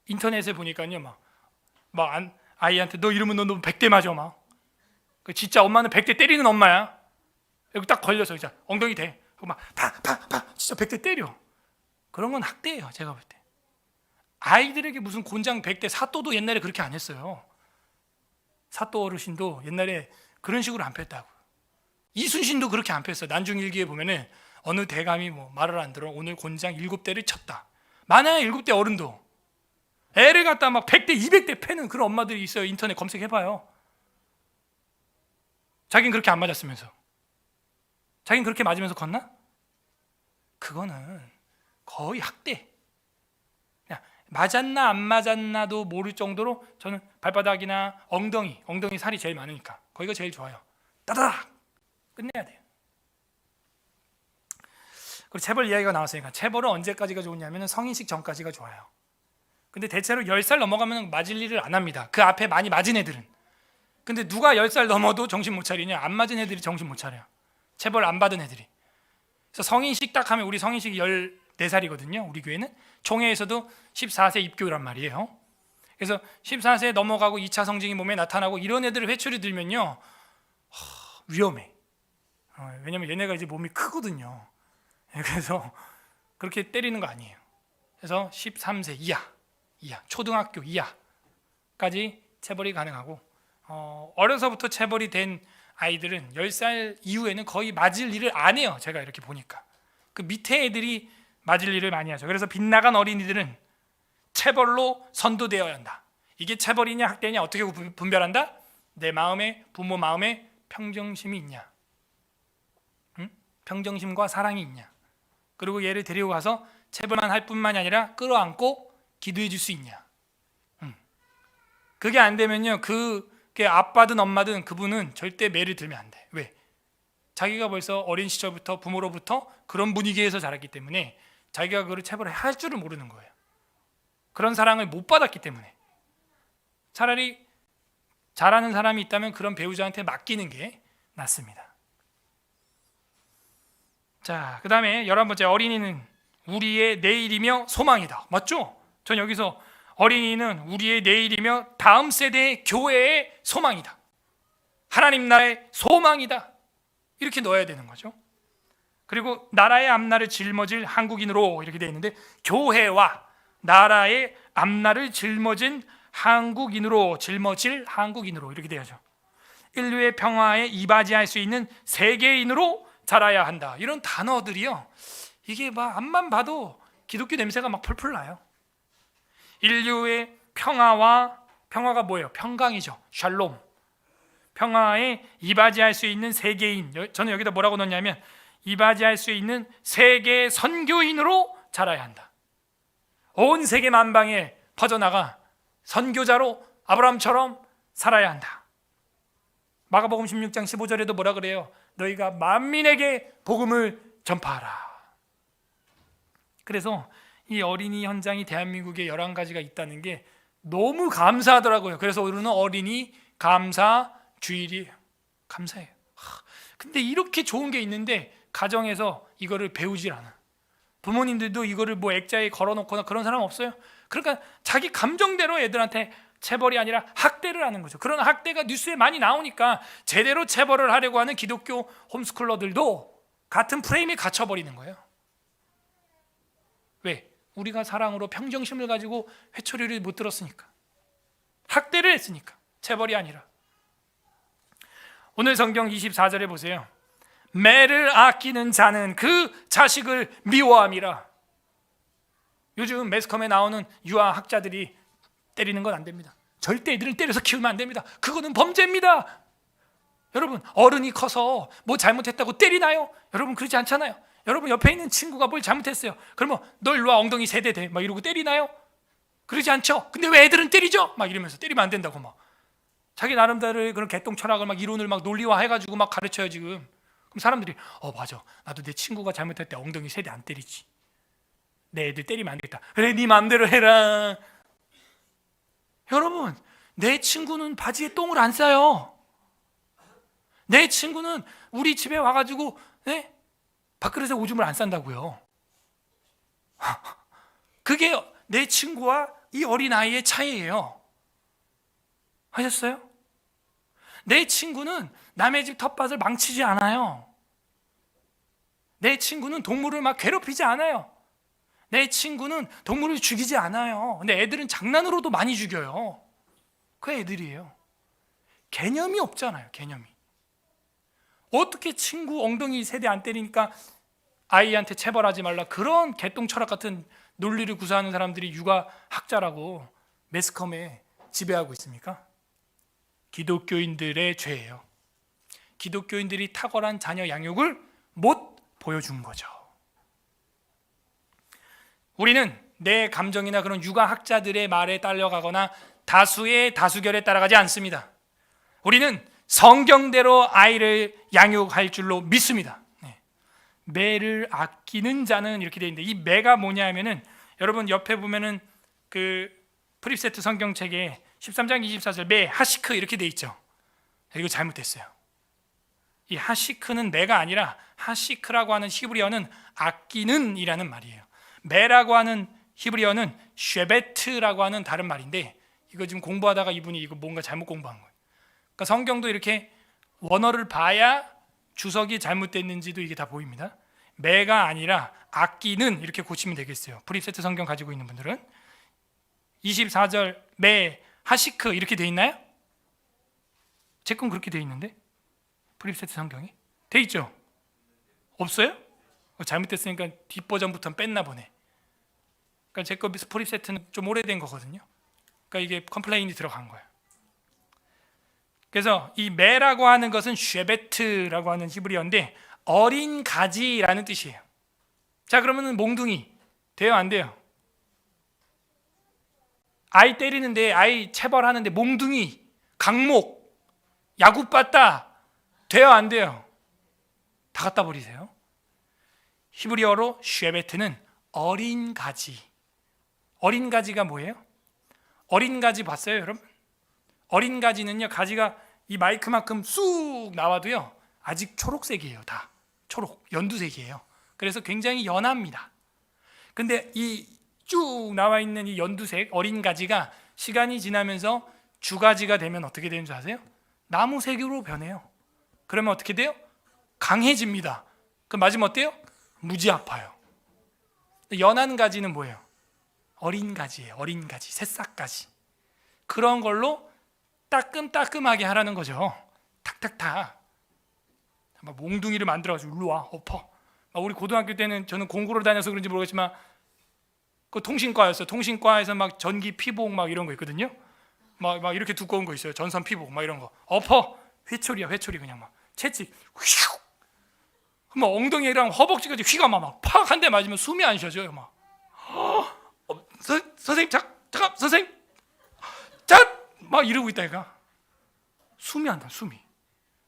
인터넷에 보니까요 아이한테 너 이러면 너 100대 맞아 막. 진짜 엄마는 100대 때리는 엄마야. 여기 딱 걸려서 진짜 엉덩이 대. 막 진짜 100대 때려. 그런 건 학대예요. 제가 볼 때. 아이들에게 무슨 곤장 100대 사또도 옛날에 그렇게 안 했어요. 사또 어르신도 옛날에 그런 식으로 안 팼다고. 이순신도 그렇게 안 팼어요. 난중일기에 보면은 어느 대감이 말을 안 들어 오늘 곤장 7대를 쳤다. 많아야 7대 어른도. 애를 갖다 막 100대 200대 패는 그런 엄마들이 있어요. 인터넷 검색해봐요. 자긴 그렇게 안 맞았으면서. 자긴 그렇게 맞으면서 컸나? 그거는 거의 학대. 그냥 맞았나 안 맞았나도 모를 정도로 저는 발바닥이나 엉덩이 살이 제일 많으니까 거기가 제일 좋아요. 따다닥 끝내야 돼요. 그리고 체벌 이야기가 나왔으니까 체벌은 언제까지가 좋냐면 성인식 전까지가 좋아요. 근데 대체로 10살 넘어가면 맞을 일을 안 합니다. 그 앞에 많이 맞은 애들은. 근데 누가 10살 넘어도 정신 못 차리냐? 안 맞은 애들이 정신 못 차려요. 체벌 안 받은 애들이. 그래서 성인식 딱 하면 우리 성인식이 14살이거든요. 우리 교회는 총회에서도 14세 입교란 말이에요. 그래서 14세 넘어가고 2차 성징이 몸에 나타나고 이런 애들을 회초리 들면요 위험해. 왜냐면 얘네가 이제 몸이 크거든요. 그래서 그렇게 때리는 거 아니에요. 그래서 13세 이하 초등학교 이하까지 체벌이 가능하고 어려서부터 체벌이 된 아이들은 10살 이후에는 거의 맞을 일을 안 해요. 제가 이렇게 보니까 그 밑에 애들이 맞을 일을 많이 하죠. 그래서 빗나간 어린이들은 체벌로 선도되어야 한다. 이게 체벌이냐 학대냐 어떻게 분별한다? 내 마음에 부모 마음에 평정심이 있냐, 평정심과 사랑이 있냐. 그리고 얘를 데리고 가서 체벌만 할 뿐만이 아니라 끌어안고 기도해 줄 수 있냐. 그게 안 되면요 그게 아빠든 엄마든 그분은 절대 매를 들면 안 돼. 왜? 자기가 벌써 어린 시절부터 부모로부터 그런 분위기에서 자랐기 때문에 자기가 그걸 체벌을 할 줄을 모르는 거예요. 그런 사랑을 못 받았기 때문에. 차라리 잘하는 사람이 있다면 그런 배우자한테 맡기는 게 낫습니다. 자, 그 다음에 11번째, 어린이는 우리의 내일이며 소망이다. 맞죠? 전 여기서 어린이는 우리의 내일이며 다음 세대의 교회의 소망이다. 하나님 나라의 소망이다. 이렇게 넣어야 되는 거죠. 그리고 나라의 앞날을 짊어질 한국인으로 이렇게 되어 있는데 교회와 나라의 앞날을 짊어진 한국인으로 짊어질 한국인으로 이렇게 되어야죠. 인류의 평화에 이바지할 수 있는 세계인으로 자라야 한다. 이런 단어들이요. 이게 막 앞만 봐도 기독교 냄새가 막 펄펄 나요. 인류의 평화가 뭐예요? 평강이죠. 샬롬. 평화에 이바지할 수 있는 세계인. 저는 여기다 뭐라고 넣냐면 이바지할 수 있는 세계 선교인으로 자라야 한다. 온 세계 만방에 퍼져나가 선교자로 아브라함처럼 살아야 한다. 마가복음 16장 15절에도 뭐라 그래요? 너희가 만민에게 복음을 전파하라. 그래서 이 어린이 현장이 대한민국에 11가지가 있다는 게 너무 감사하더라고요. 그래서 오늘은 어린이 감사 주일이에요. 감사해요. 근데 이렇게 좋은 게 있는데 가정에서 이거를 배우질 않아. 부모님들도 이거를 뭐 액자에 걸어놓거나 그런 사람 없어요. 그러니까 자기 감정대로 애들한테 체벌이 아니라 학대를 하는 거죠. 그런 학대가 뉴스에 많이 나오니까 제대로 체벌을 하려고 하는 기독교 홈스쿨러들도 같은 프레임에 갇혀버리는 거예요. 왜? 우리가 사랑으로 평정심을 가지고 회초리를 못 들었으니까, 학대를 했으니까. 체벌이 아니라. 오늘 성경 24절에 보세요. 매를 아끼는 자는 그 자식을 미워함이라. 요즘 매스컴에 나오는 유아학자들이 때리는 건 안 됩니다. 절대 애들을 때려서 키우면 안 됩니다. 그거는 범죄입니다. 여러분, 어른이 커서 뭐 잘못했다고 때리나요? 여러분, 그러지 않잖아요. 여러분, 옆에 있는 친구가 뭘 잘못했어요. 그러면 너 일로 와, 엉덩이 세대대 막 이러고 때리나요? 그러지 않죠. 근데 왜 애들은 때리죠? 막 이러면서 때리면 안 된다고 막 자기 나름대로 그런 개똥 철학을 막 이론을 막 논리화해가지고 막 가르쳐요 지금. 그럼 사람들이 맞아, 나도 내 친구가 잘못할 때 엉덩이 세대 안 때리지. 내 애들 때리면 안 되겠다. 그래, 네 마음대로 해라. 여러분, 내 친구는 바지에 똥을 안 싸요. 내 친구는 우리 집에 와가지고 밥그릇에 오줌을 안 싼다고요. 그게 내 친구와 이 어린아이의 차이예요. 하셨어요? 내 친구는 남의 집 텃밭을 망치지 않아요. 내 친구는 동물을 막 괴롭히지 않아요. 내 친구는 동물을 죽이지 않아요. 근데 애들은 장난으로도 많이 죽여요. 그 애들이에요. 개념이 없잖아요. 개념이. 어떻게 친구 엉덩이 세대 안 때리니까 아이한테 체벌하지 말라, 그런 개똥 철학 같은 논리를 구사하는 사람들이 육아학자라고 매스컴에 지배하고 있습니까? 기독교인들의 죄예요. 기독교인들이 탁월한 자녀 양육을 못 보여준 거죠. 우리는 내 감정이나 그런 육아학자들의 말에 딸려가거나 다수의 다수결에 따라가지 않습니다. 우리는 성경대로 아이를 양육할 줄로 믿습니다. 매를 아끼는 자는 이렇게 되어 있는데, 이 매가 뭐냐 하면은, 여러분 옆에 보면은 그 프립세트 성경책에 13장 24절 매 하시크 이렇게 되어 있죠. 이거 잘못됐어요. 이 하시크는 매가 아니라 하시크라고 하는 히브리어는 아끼는 이라는 말이에요. 매라고 하는 히브리어는 쉐베트라고 하는 다른 말인데, 이거 지금 공부하다가 이분이 이거 뭔가 잘못 공부한 거예요. 그러니까 성경도 이렇게 원어를 봐야 주석이 잘못됐는지도 이게 다 보입니다. 매가 아니라 아끼는 이렇게 고치면 되겠어요. 프립세트 성경 가지고 있는 분들은 24절 매 하시크 이렇게 돼 있나요? 제 건 그렇게 돼 있는데 프립세트 성경에 돼 있죠? 없어요? 잘못됐으니까 뒷버전부터는 뺐나 보네. 그러니까 제 거 프립세트는 좀 오래된 거거든요. 그러니까 이게 컴플레인이 들어간 거예요. 그래서 이 매라고 하는 것은 쉐베트라고 하는 히브리어인데 어린 가지라는 뜻이에요. 자, 그러면 몽둥이 돼요, 안 돼요? 아이 때리는데, 아이 체벌하는데 몽둥이, 강목, 야구빠따 돼요, 안 돼요? 다 갖다 버리세요. 히브리어로 쉐베트는 어린 가지. 어린 가지가 뭐예요? 어린 가지 봤어요, 여러분? 어린 가지는요, 가지가 이 마이크만큼 쑥 나와도요 아직 초록색이에요. 다 초록, 연두색이에요. 그래서 굉장히 연합니다. 근데 이 쭉 나와 있는 이 연두색 어린 가지가 시간이 지나면서 주가지가 되면 어떻게 되는 줄 아세요? 나무색으로 변해요. 그러면 어떻게 돼요? 강해집니다. 그럼 맞으면 어때요? 무지 아파요. 연한 가지는 뭐예요? 어린 가지예요. 어린 가지, 새싹가지. 그런 걸로 따끔따끔하게 하라는 거죠. 탁탁탁. 막 몽둥이를 만들어가지고 일로 와, 엎어. 우리 고등학교 때는, 저는 공고를 다녀서 그런지 모르겠지만 그 통신과였어요. 통신과에서 막 전기 피복 막 이런 거 있거든요. 막 이렇게 두꺼운 거 있어요. 전선 피복 막 이런 거. 엎어. 회초리야, 회초리. 그냥 막 채찍 휘. 막 엉덩이랑 허벅지까지 휘가 막 팍 한 대 맞으면 숨이 안 쉬어져요. 막 선생님 잠깐 선생님 막 이러고 있다니까 숨이 안 나. 숨이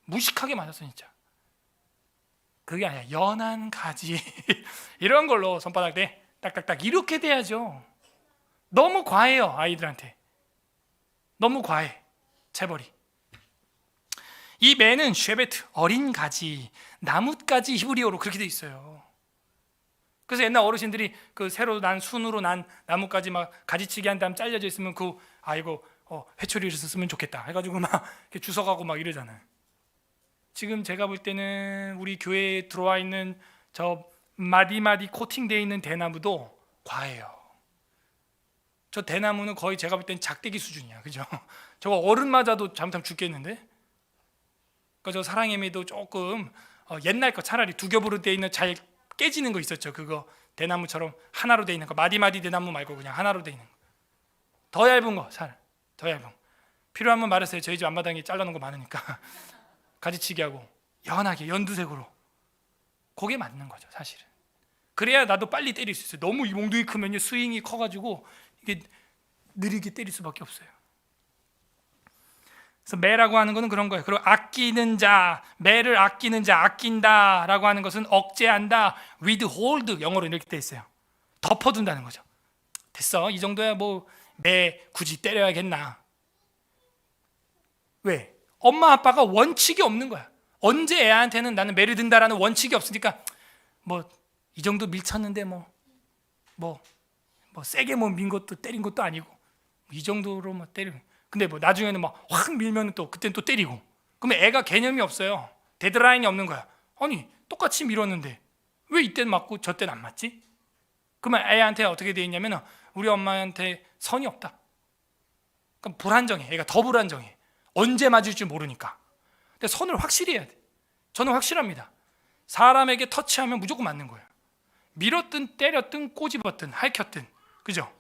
무식하게 맞았어 진짜. 그게 아니야. 연한 가지 이런 걸로 손바닥 대 딱딱딱 이렇게 돼야죠. 너무 과해요. 아이들한테 너무 과해. 체벌이. 이 매는 쉐베트, 어린 가지, 나뭇가지 히브리어로 그렇게 돼 있어요. 그래서 옛날 어르신들이 그 새로 난 순으로 난 나뭇가지 막 가지치기 한 다음 잘려져 있으면 그 아이고 회초리를 썼으면 좋겠다 해가지고 막 이렇게 주워가고 막 이러잖아요. 지금 제가 볼 때는 우리 교회에 들어와 있는 저 마디마디 코팅되어 있는 대나무도 과해요. 저 대나무는 거의 제가 볼 때는 작대기 수준이야, 그죠? 저거 어른 맞아도 잘못하면 죽겠는데. 그러니까 저 사랑해매도 조금 옛날 거 차라리 두 겹으로 되어 있는 잘 깨지는 거 있었죠. 그거 대나무처럼 하나로 되어 있는 거, 마디마디 대나무 말고 그냥 하나로 되어 있는 거. 더 얇은 거, 더 얇은 거. 필요하면 말하세요. 저희 집 앞마당에 잘라놓은 거 많으니까 가지치기 하고 연하게 연두색으로. 그게 맞는 거죠, 사실은. 그래야 나도 빨리 때릴 수 있어요. 너무 이 몽둥이 크면요 스윙이 커가지고 이게 느리게 때릴 수밖에 없어요. 그래서 매라고 하는 것은 그런 거예요. 그리고 아끼는 자, 매를 아끼는 자, 아낀다라고 하는 것은 억제한다, withhold, 영어로 이렇게 돼 있어요. 덮어둔다는 거죠. 됐어, 이 정도야 뭐 매 굳이 때려야겠나. 왜? 엄마 아빠가 원칙이 없는 거야. 언제 애한테는 나는 매를 든다라는 원칙이 없으니까 뭐 이 정도 밀쳤는데 뭐 세게 민 것도 때린 것도 아니고 이 정도로 뭐 때리고. 근데 뭐 나중에는 막 확 밀면 또 그땐 또 때리고. 그러면 애가 개념이 없어요. 데드라인이 없는 거야. 아니 똑같이 밀었는데 왜 이때는 맞고 저 때는 안 맞지? 그러면 애한테 어떻게 돼 있냐면 우리 엄마한테 선이 없다. 그러니까 불안정해. 애가 더 불안정해. 언제 맞을지 모르니까. 근데 선을 확실히 해야 돼. 저는 확실합니다. 사람에게 터치하면 무조건 맞는 거예요. 밀었든 때렸든 꼬집었든 핥혔든, 그죠?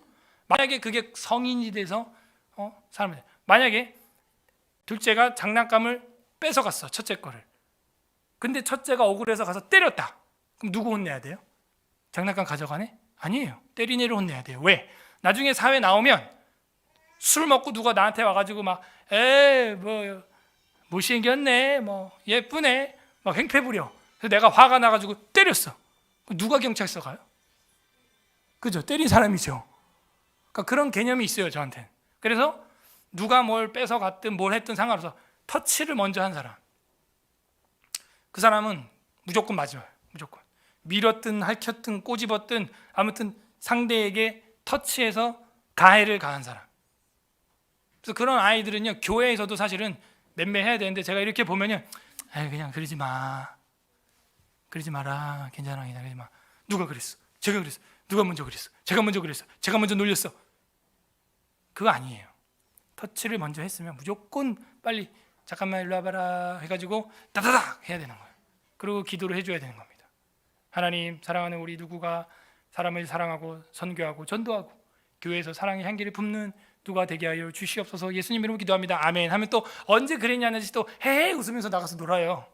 만약에 그게 성인이 돼서 사람을, 만약에 둘째가 장난감을 뺏어갔어, 첫째 거를. 근데 첫째가 억울해서 가서 때렸다. 그럼 누구 혼내야 돼요? 장난감 가져가네? 아니에요. 때린 애를 혼내야 돼요. 왜? 나중에 사회 나오면 술 먹고 누가 나한테 와가지고 막 뭐 못생겼네, 뭐 예쁘네, 막 횡패 부려. 그래서 내가 화가 나가지고 때렸어. 누가 경찰서 가요? 그죠? 때린 사람이죠. 그러니까 그런 개념이 있어요, 저한테는. 그래서 누가 뭘 뺏어갔든 뭘 했든 상관없어. 터치를 먼저 한 사람, 그 사람은 무조건 맞아요. 무조건. 밀었든 핥혔든 꼬집었든 아무튼 상대에게 터치해서 가해를 가한 사람. 그래서 그런 아이들은요, 교회에서도 사실은 맴매해야 되는데 제가 이렇게 보면요, 그냥 그러지 마, 그러지 마라, 괜찮아, 그러지 마. 누가 그랬어? 제가 그랬어. 누가 먼저 그랬어? 제가 먼저 그랬어. 제가 먼저 놀렸어. 그거 아니에요. 터치를 먼저 했으면 무조건 빨리 잠깐만 일로 와봐라 해가지고 따다닥 해야 되는 거예요. 그리고 기도를 해줘야 되는 겁니다. 하나님, 사랑하는 우리 누구가 사람을 사랑하고 선교하고 전도하고 교회에서 사랑의 향기를 뿜는 누가 되게 하여 주시옵소서. 예수님 이름으로 기도합니다. 아멘 하면 또 언제 그랬냐는 듯이 또 헤헤 웃으면서 나가서 놀아요.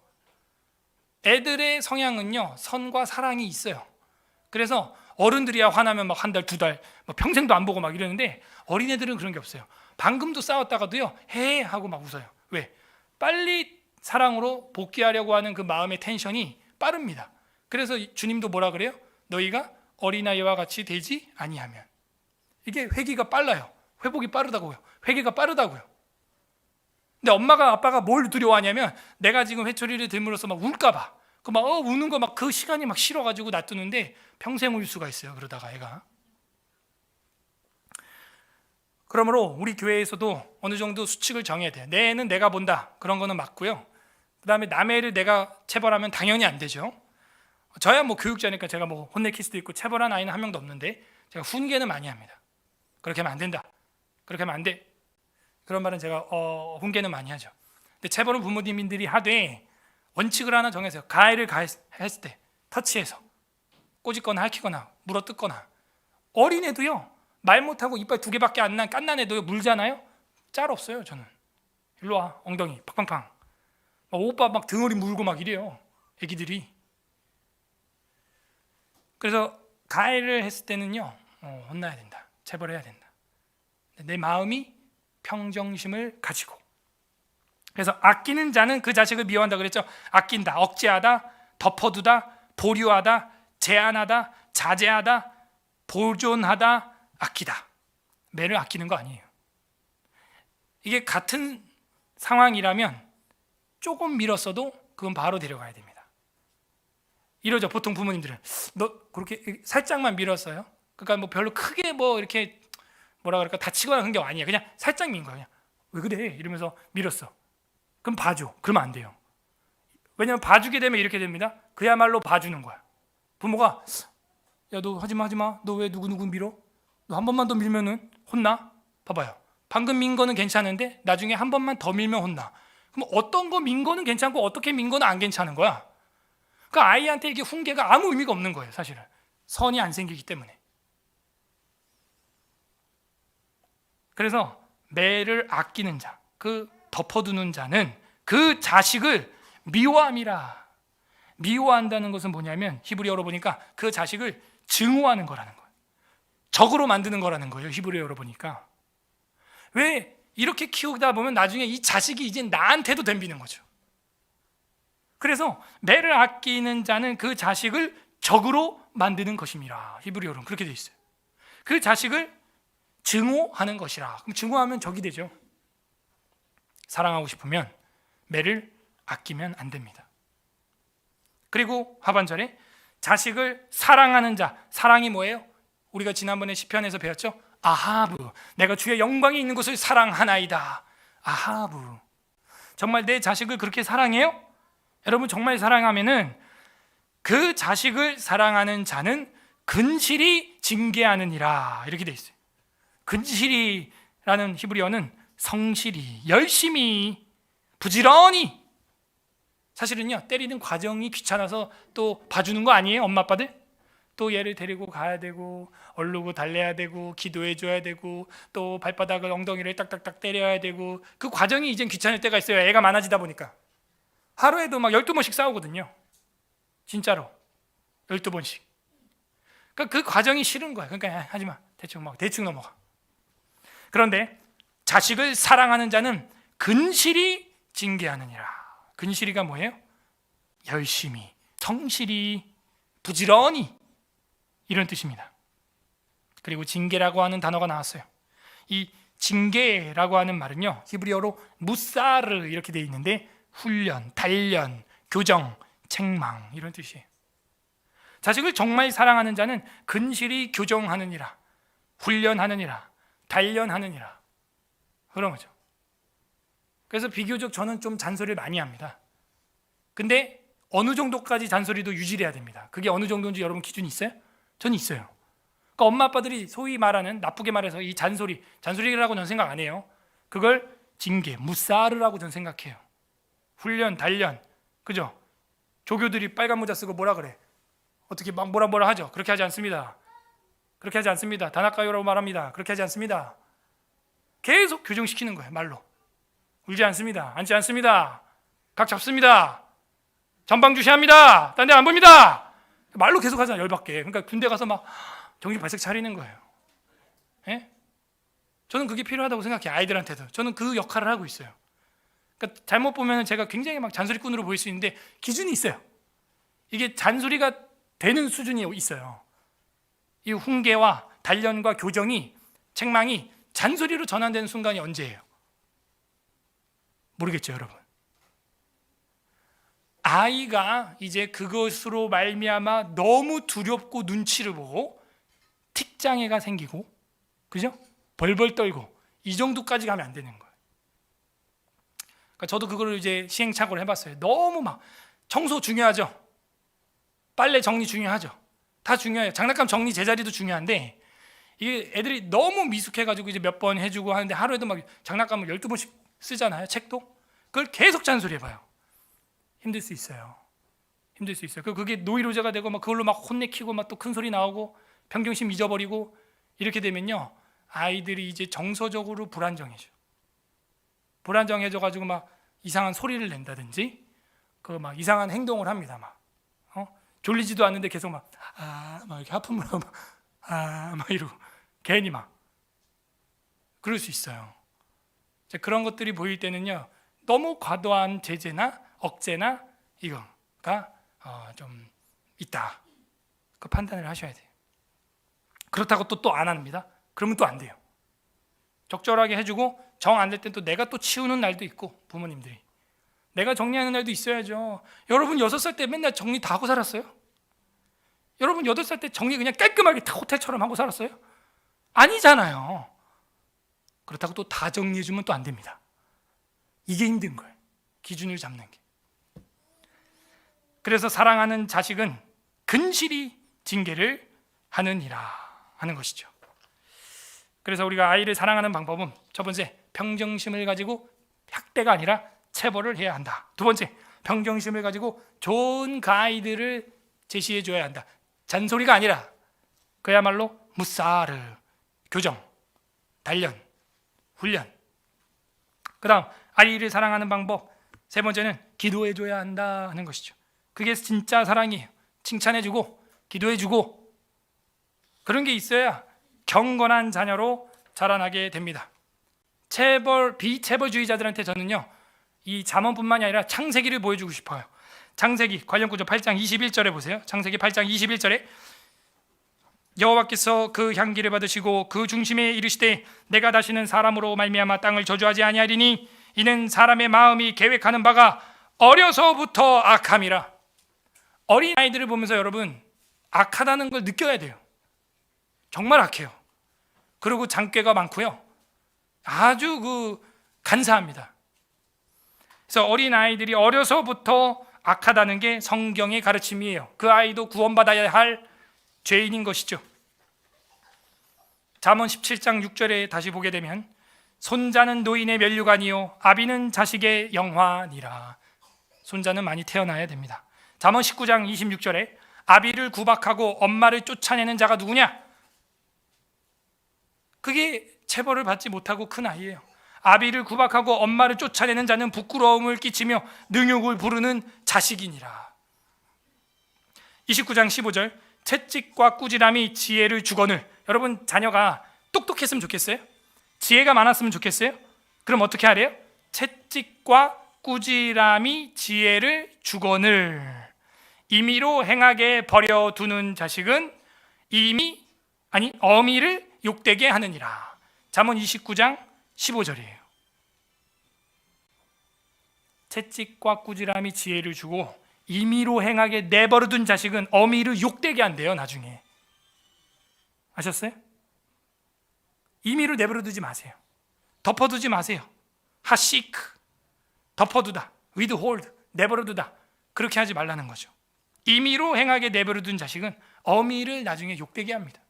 애들의 성향은요, 선과 사랑이 있어요. 그래서 어른들이야 화나면 막 한 달, 두 달, 막 평생도 안 보고 막 이러는데 어린애들은 그런 게 없어요. 방금도 싸웠다가도요, 헤헤 하고 막 웃어요. 왜? 빨리 사랑으로 복귀하려고 하는 그 마음의 텐션이 빠릅니다. 그래서 주님도 뭐라 그래요? 너희가 어린아이와 같이 되지 아니하면. 이게 회귀가 빨라요. 회복이 빠르다고요. 회개가 빠르다고요. 근데 엄마가 아빠가 뭘 두려워하냐면 내가 지금 회초리를 들므로써 막 울까봐. 그 막 우는 거 막 그 시간이 막 싫어가지고 놔두는데 평생 울 수가 있어요. 그러다가 애가. 그러므로 우리 교회에서도 어느 정도 수칙을 정해야 돼요. 내 애는 내가 본다. 그런 거는 맞고요. 그 다음에 남의 애를 내가 체벌하면 당연히 안 되죠. 저야 뭐 교육자니까 제가 뭐 혼내킬 수도 있고 체벌한 아이는 한 명도 없는데 제가 훈계는 많이 합니다. 그렇게 하면 안 된다. 그렇게 하면 안 돼. 그런 말은 제가 훈계는 많이 하죠. 근데 체벌은 부모님들이 하되 원칙을 하나 정해서요. 가해를 가했을 때 터치해서 꼬집거나 핥히거나 물어뜯거나. 어린애도요, 말 못하고 이빨 두 개밖에 안 난 깐난 애도 물잖아요. 짤 없어요. 저는 일로 와, 엉덩이 팡팡팡. 오빠 막 등어리 물고 막 이래요, 애기들이. 그래서 가해를 했을 때는요, 혼나야 된다, 체벌해야 된다. 내 마음이 평정심을 가지고. 그래서 아끼는 자는 그 자식을 미워한다 그랬죠. 아낀다, 억제하다, 덮어두다, 보류하다, 제한하다, 자제하다, 보존하다, 아끼다. 매를 아끼는 거 아니에요. 이게 같은 상황이라면 조금 밀었어도 그건 바로 데려가야 됩니다. 이러죠. 보통 부모님들은 너 그렇게 살짝만 밀었어요. 그러니까 뭐 별로 크게 뭐 이렇게 뭐라 그럴까 다치거나 그런 게 아니에요. 그냥 살짝 민 거예요. 그냥 왜 그래? 이러면서 밀었어. 그럼 봐줘. 그러면 안 돼요. 왜냐면 봐주게 되면 이렇게 됩니다. 그야말로 봐주는 거야. 부모가 야 너 하지마 너 왜 누구 밀어? 너 한 번만 더 밀면은 혼나? 봐봐요. 방금 민 거는 괜찮은데 나중에 한 번만 더 밀면 혼나. 그럼 어떤 거 민 거는 괜찮고 어떻게 민 거는 안 괜찮은 거야. 그러니까 아이한테 이게 훈계가 아무 의미가 없는 거예요. 사실은 선이 안 생기기 때문에. 그래서 매를 아끼는 자, 그 덮어두는 자는 그 자식을 미워함이라. 미워한다는 것은 뭐냐면 히브리어로 보니까 그 자식을 증오하는 거라는 거예요. 적으로 만드는 거라는 거예요. 히브리어로 보니까. 왜 이렇게 키우다 보면 나중에 이 자식이 이제 나한테도 덤비는 거죠. 그래서 매를 아끼는 자는 그 자식을 적으로 만드는 것임이라. 히브리어로는 그렇게 돼 있어요. 그 자식을 증오하는 것이라. 그럼 증오하면 적이 되죠. 사랑하고 싶으면 매를 아끼면 안 됩니다. 그리고 하반절에 자식을 사랑하는 자. 사랑이 뭐예요? 우리가 지난번에 시편에서 배웠죠? 아하브, 내가 주의 영광이 있는 곳을 사랑하나이다. 아하브, 정말 내 자식을 그렇게 사랑해요? 여러분 정말 사랑하면은 그 자식을 사랑하는 자는 근실히 징계하느니라. 이렇게 돼 있어요. 근실이라는 히브리어는 성실히, 열심히, 부지런히. 사실은요, 때리는 과정이 귀찮아서 또 봐주는 거 아니에요? 엄마 아빠들? 또 얘를 데리고 가야 되고 얼르고 달래야 되고 기도해 줘야 되고 또 발바닥을 엉덩이를 딱딱딱 때려야 되고 그 과정이 이젠 귀찮을 때가 있어요. 애가 많아지다 보니까 하루에도 막 12번씩 싸우거든요. 진짜로 12번씩. 그러니까 그 과정이 싫은 거야. 그러니까 하지마, 대충 넘어가. 그런데 자식을 사랑하는 자는 근실히 징계하느니라. 근실이가 뭐예요? 열심히, 성실히, 부지런히, 이런 뜻입니다. 그리고 징계라고 하는 단어가 나왔어요. 이 징계라고 하는 말은요, 히브리어로 무사르 이렇게 되어 있는데 훈련, 단련, 교정, 책망 이런 뜻이에요. 자식을 정말 사랑하는 자는 근실히 교정하느니라, 훈련하느니라, 단련하느니라, 그런 거죠. 그래서 비교적 저는 좀 잔소리를 많이 합니다. 근데 어느 정도까지 잔소리도 유지를 해야 됩니다. 그게 어느 정도인지 여러분 기준이 있어요? 저는 있어요. 그러니까 엄마 아빠들이 소위 말하는, 나쁘게 말해서 이 잔소리라고 저는 생각 안 해요. 그걸 징계, 무사르라고 저는 생각해요. 훈련, 단련, 그죠? 조교들이 빨간 모자 쓰고 뭐라 그래? 어떻게 막 뭐라 하죠? 그렇게 하지 않습니다. 그렇게 하지 않습니다. 다나카요라고 말합니다. 그렇게 하지 않습니다. 계속 교정시키는 거예요. 말로. 울지 않습니다. 앉지 않습니다. 각 잡습니다. 전방 주시합니다. 딴 데 안 봅니다. 말로 계속 하잖아. 열받게. 그러니까 군대 가서 막 정신 바짝 차리는 거예요. 예? 저는 그게 필요하다고 생각해요. 아이들한테도. 저는 그 역할을 하고 있어요. 그러니까 잘못 보면 제가 굉장히 막 잔소리꾼으로 보일 수 있는데 기준이 있어요. 이게 잔소리가 되는 수준이 있어요. 이 훈계와 단련과 교정이, 책망이 잔소리로 전환되는 순간이 언제예요? 모르겠죠, 여러분. 아이가 이제 그것으로 말미암아 너무 두렵고 눈치를 보고 틱장애가 생기고, 그죠? 벌벌 떨고 이 정도까지 가면 안 되는 거예요. 그러니까 저도 그거를 이제 시행착오를 해봤어요. 너무 막 청소 중요하죠. 빨래 정리 중요하죠. 다 중요해요. 장난감 정리 제자리도 중요한데 이게 애들이 너무 미숙해가지고 이제 몇 번 해주고 하는데 하루에도 막 장난감을 12번씩 쓰잖아요. 책도. 그걸 계속 잔소리해봐요. 힘들 수 있어요. 힘들 수 있어요. 그게 노이로제가 되고 막 그걸로 막 혼내키고 막 또 큰 소리 나오고 평정심 잊어버리고 이렇게 되면요, 아이들이 이제 정서적으로 불안정해져가지고 막 이상한 소리를 낸다든지 그 막 이상한 행동을 합니다. 막 졸리지도 않는데 계속 막 이렇게 하품을 하고 막 이러고 괜히 막 그럴 수 있어요. 이제 그런 것들이 보일 때는요, 너무 과도한 제재나 억제나 이거가 좀 있다. 그 판단을 하셔야 돼요. 그렇다고 또 안 합니다. 그러면 또 안 돼요. 적절하게 해주고 정 안 될 땐 또 내가 또 치우는 날도 있고, 부모님들이 내가 정리하는 날도 있어야죠. 여러분 6살 때 맨날 정리 다 하고 살았어요? 여러분 8살 때 정리 그냥 깔끔하게 다 호텔처럼 하고 살았어요? 아니잖아요. 그렇다고 또 다 정리해 주면 또 안 됩니다. 이게 힘든 거예요. 기준을 잡는 게. 그래서 사랑하는 자식은 근실히 징계를 하느니라 하는 것이죠. 그래서 우리가 아이를 사랑하는 방법은 첫 번째, 평정심을 가지고 학대가 아니라 체벌을 해야 한다. 두 번째, 평정심을 가지고 좋은 가이드를 제시해 줘야 한다. 잔소리가 아니라 그야말로 무사르, 교정, 단련, 훈련. 그 다음, 아이를 사랑하는 방법 세 번째는 기도해 줘야 한다 하는 것이죠. 그게 진짜 사랑이에요. 칭찬해 주고 기도해 주고 그런 게 있어야 경건한 자녀로 자라나게 됩니다. 비체벌주의자들한테 저는요, 이 잠언뿐만이 아니라 창세기를 보여주고 싶어요. 창세기 관련 구절 8장 21절에 보세요. 창세기 8장 21절에 여호와께서 그 향기를 받으시고 그 중심에 이르시되 내가 다시는 사람으로 말미암아 땅을 저주하지 아니하리니 이는 사람의 마음이 계획하는 바가 어려서부터 악함이라. 어린 아이들을 보면서 여러분, 악하다는 걸 느껴야 돼요. 정말 악해요. 그리고 장꾀가 많고요, 아주 간사합니다. 그래서 어린 아이들이 어려서부터 악하다는 게 성경의 가르침이에요. 그 아이도 구원받아야 할 죄인인 것이죠. 잠언 17장 6절에 다시 보게 되면 손자는 노인의 면류관이요 아비는 자식의 영화니라. 손자는 많이 태어나야 됩니다. 잠언 19장 26절에 아비를 구박하고 엄마를 쫓아내는 자가 누구냐? 그게 체벌을 받지 못하고 큰 아이예요. 아비를 구박하고 엄마를 쫓아내는 자는 부끄러움을 끼치며 능욕을 부르는 자식이니라. 29장 15절 채찍과 꾸지람이 지혜를 주거늘. 여러분, 자녀가 똑똑했으면 좋겠어요? 지혜가 많았으면 좋겠어요? 그럼 어떻게 하래요? 채찍과 꾸지람이 지혜를 주거늘. 임의로 행하게 버려두는 자식은 어미를 욕되게 하느니라. 잠언 29장 15절이에요. 채찍과 꾸지람이 지혜를 주고 임의로 행하게 내버려둔 자식은 어미를 욕되게 한대요. 나중에 아셨어요? 임의로 내버려두지 마세요. 덮어두지 마세요. 하시크, 덮어두다, withhold, 내버려두다, 그렇게 하지 말라는 거죠. 임의로 행하게 내버려둔 자식은 어미를 나중에 욕되게 합니다.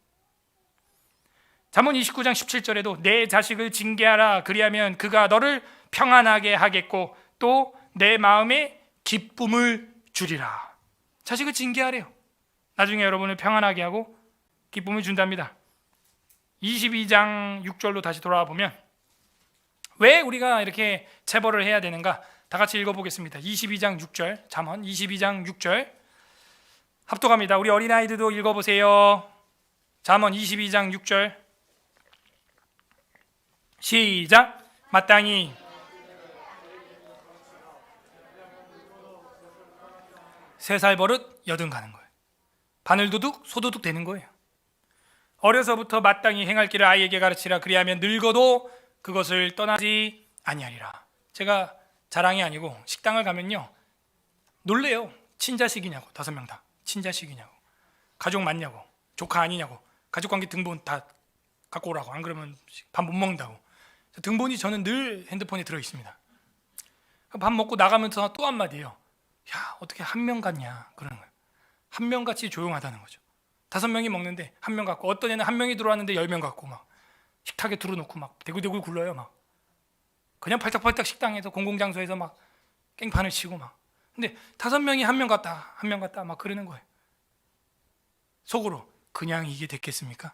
잠언 29장 17절에도 내 자식을 징계하라, 그리하면 그가 너를 평안하게 하겠고 또 내 마음에 기쁨을 주리라. 자식을 징계하래요. 나중에 여러분을 평안하게 하고 기쁨을 준답니다. 22장 6절로 다시 돌아와 보면 왜 우리가 이렇게 체벌을 해야 되는가? 다 같이 읽어보겠습니다. 22장 6절, 잠언 22장 6절 합독합니다. 우리 어린아이들도 읽어보세요. 잠언 22장 6절 시작. 마땅히 세 살 버릇 여든 가는 거예요. 바늘도둑 소도둑 되는 거예요. 어려서부터 마땅히 행할 길을 아이에게 가르치라, 그리하면 늙어도 그것을 떠나지 아니하리라. 제가 자랑이 아니고 식당을 가면요 놀래요. 친자식이냐고, 5명 다 친자식이냐고, 가족 맞냐고, 조카 아니냐고, 가족관계 등본 다 갖고 오라고, 안 그러면 밥 못 먹는다고. 등본이 저는 늘 핸드폰에 들어있습니다. 밥 먹고 나가면서 또 한마디예요. 야, 어떻게 한 명 같냐, 그러는 거예요. 한 명 같이 조용하다는 거죠. 5명이 먹는데 한 명 같고, 어떤 애는 한 명이 들어왔는데 10명 같고, 막 식탁에 들어놓고 막 대굴대굴 굴러요. 막 그냥 팔딱팔딱 식당에서 공공장소에서 막 깽판을 치고 막. 근데 5명이 한 명 같다, 한 명 같다 막 그러는 거예요. 속으로 그냥 이게 됐겠습니까?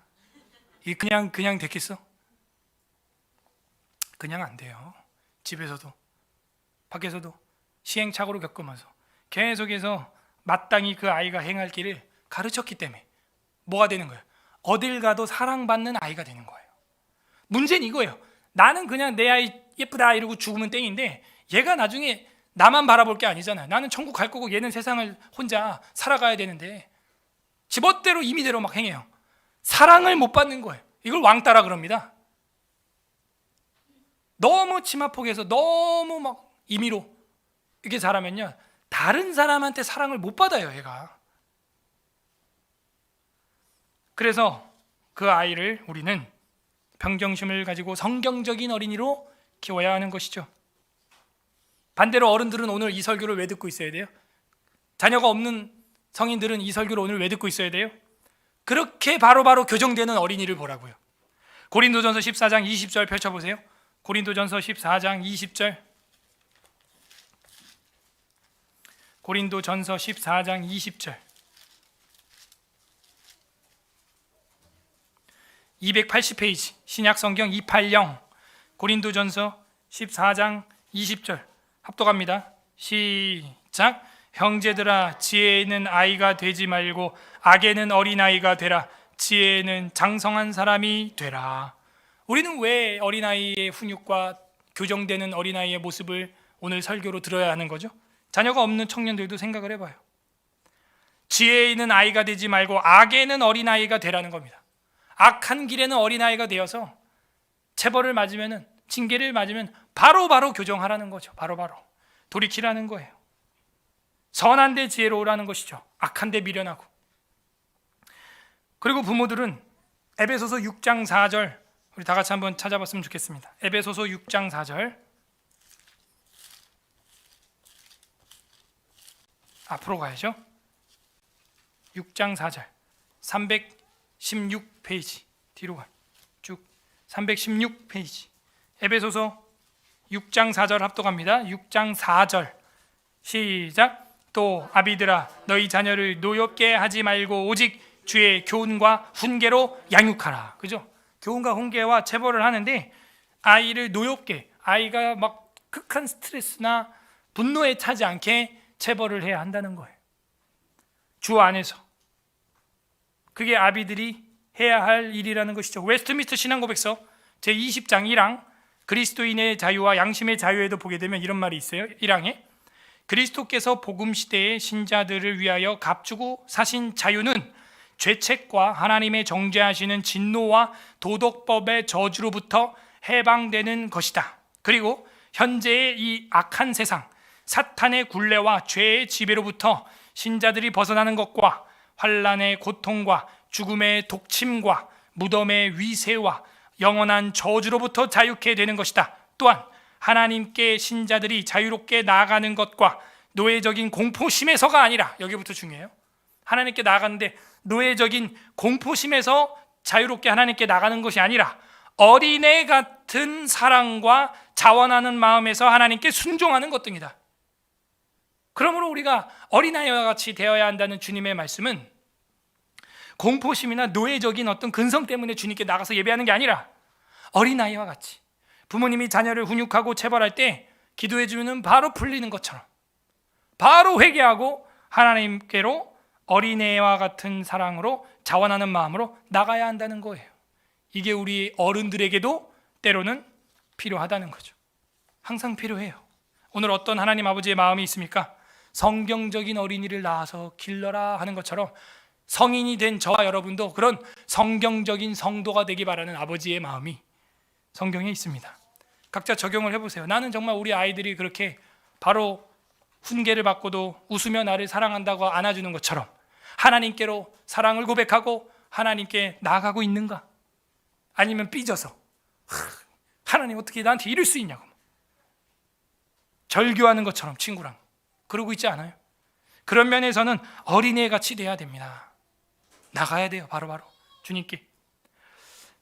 이게 그냥 됐겠어? 그냥 안 돼요. 집에서도 밖에서도 시행착오를 겪으면서 계속해서 마땅히 그 아이가 행할 길을 가르쳤기 때문에 뭐가 되는 거예요? 어딜 가도 사랑받는 아이가 되는 거예요. 문제는 이거예요. 나는 그냥 내 아이 예쁘다 이러고 죽으면 땡인데 얘가 나중에 나만 바라볼 게 아니잖아요. 나는 천국 갈 거고 얘는 세상을 혼자 살아가야 되는데 지멋대로 임의대로 막 행해요. 사랑을 못 받는 거예요. 이걸 왕따라 그럽니다. 너무 치마폭에서 너무 막 임의로 이렇게 자라면요 다른 사람한테 사랑을 못 받아요, 얘가. 그래서 그 아이를 우리는 평정심을 가지고 성경적인 어린이로 키워야 하는 것이죠. 반대로 어른들은 오늘 이 설교를 왜 듣고 있어야 돼요? 자녀가 없는 성인들은 이 설교를 오늘 왜 듣고 있어야 돼요? 그렇게 바로바로 교정되는 어린이를 보라고요. 고린도전서 14장 20절 펼쳐보세요. 고린도전서 14장 20절. 고린도전서 14장 20절. 280페이지 신약성경 280 고린도전서 14장 20절 합독합니다. 시작. 형제들아, 지혜에는 아이가 되지 말고 악에는 어린아이가 되라. 지혜에는 장성한 사람이 되라. 우리는 왜 어린아이의 훈육과 교정되는 어린아이의 모습을 오늘 설교로 들어야 하는 거죠? 자녀가 없는 청년들도 생각을 해봐요. 지혜에 있는 아이가 되지 말고 악에는 어린아이가 되라는 겁니다. 악한 길에는 어린아이가 되어서 체벌을 맞으면, 징계를 맞으면 바로바로 교정하라는 거죠. 바로바로 돌이키라는 거예요. 선한 데 지혜로우라는 것이죠. 악한 데 미련하고. 그리고 부모들은 에베소서 6장 4절 우리 다 같이 한번 찾아봤으면 좋겠습니다. 에베소서 6장 4절 앞으로 가야죠. 6장 4절 316페이지 뒤로 가 쭉 316페이지 에베소서 6장 4절 합독합니다. 6장 4절 시작. 또 아비들아, 너희 자녀를 노엽게 하지 말고 오직 주의 교훈과 훈계로 양육하라. 그죠? 교훈과 훈계와 체벌을 하는데 아이를 노엽게, 아이가 막 극한 스트레스나 분노에 차지 않게 체벌을 해야 한다는 거예요. 주 안에서. 그게 아비들이 해야 할 일이라는 것이죠. 웨스트민스터 신앙고백서 제20장 1항 그리스도인의 자유와 양심의 자유에도 보게 되면 이런 말이 있어요. 1항에 그리스도께서 복음시대의 신자들을 위하여 값주고 사신 자유는 죄책과 하나님의 정죄하시는 진노와 도덕법의 저주로부터 해방되는 것이다. 그리고 현재의 이 악한 세상, 사탄의 굴레와 죄의 지배로부터 신자들이 벗어나는 것과 환난의 고통과 죽음의 독침과 무덤의 위세와 영원한 저주로부터 자유케 되는 것이다. 또한 하나님께 신자들이 자유롭게 나아가는 것과 노예적인 공포심에서가 아니라, 여기부터 중요해요. 하나님께 나아가는데 노예적인 공포심에서 자유롭게 하나님께 나가는 것이 아니라 어린애 같은 사랑과 자원하는 마음에서 하나님께 순종하는 것 등이다. 그러므로 우리가 어린아이와 같이 되어야 한다는 주님의 말씀은 공포심이나 노예적인 어떤 근성 때문에 주님께 나가서 예배하는 게 아니라 어린아이와 같이 부모님이 자녀를 훈육하고 체벌할 때 기도해 주면 바로 풀리는 것처럼 바로 회개하고 하나님께로 어린애와 같은 사랑으로 자원하는 마음으로 나가야 한다는 거예요. 이게 우리 어른들에게도 때로는 필요하다는 거죠. 항상 필요해요. 오늘 어떤 하나님 아버지의 마음이 있습니까? 성경적인 어린이를 낳아서 길러라 하는 것처럼 성인이 된 저와 여러분도 그런 성경적인 성도가 되기 바라는 아버지의 마음이 성경에 있습니다. 각자 적용을 해보세요. 나는 정말 우리 아이들이 그렇게 바로 훈계를 받고도 웃으며 나를 사랑한다고 안아주는 것처럼 하나님께로 사랑을 고백하고 하나님께 나아가고 있는가? 아니면 삐져서 하나님 어떻게 나한테 이럴 수 있냐고 절교하는 것처럼 친구랑 그러고 있지 않아요? 그런 면에서는 어린애같이 돼야 됩니다. 나가야 돼요. 바로바로 주님께.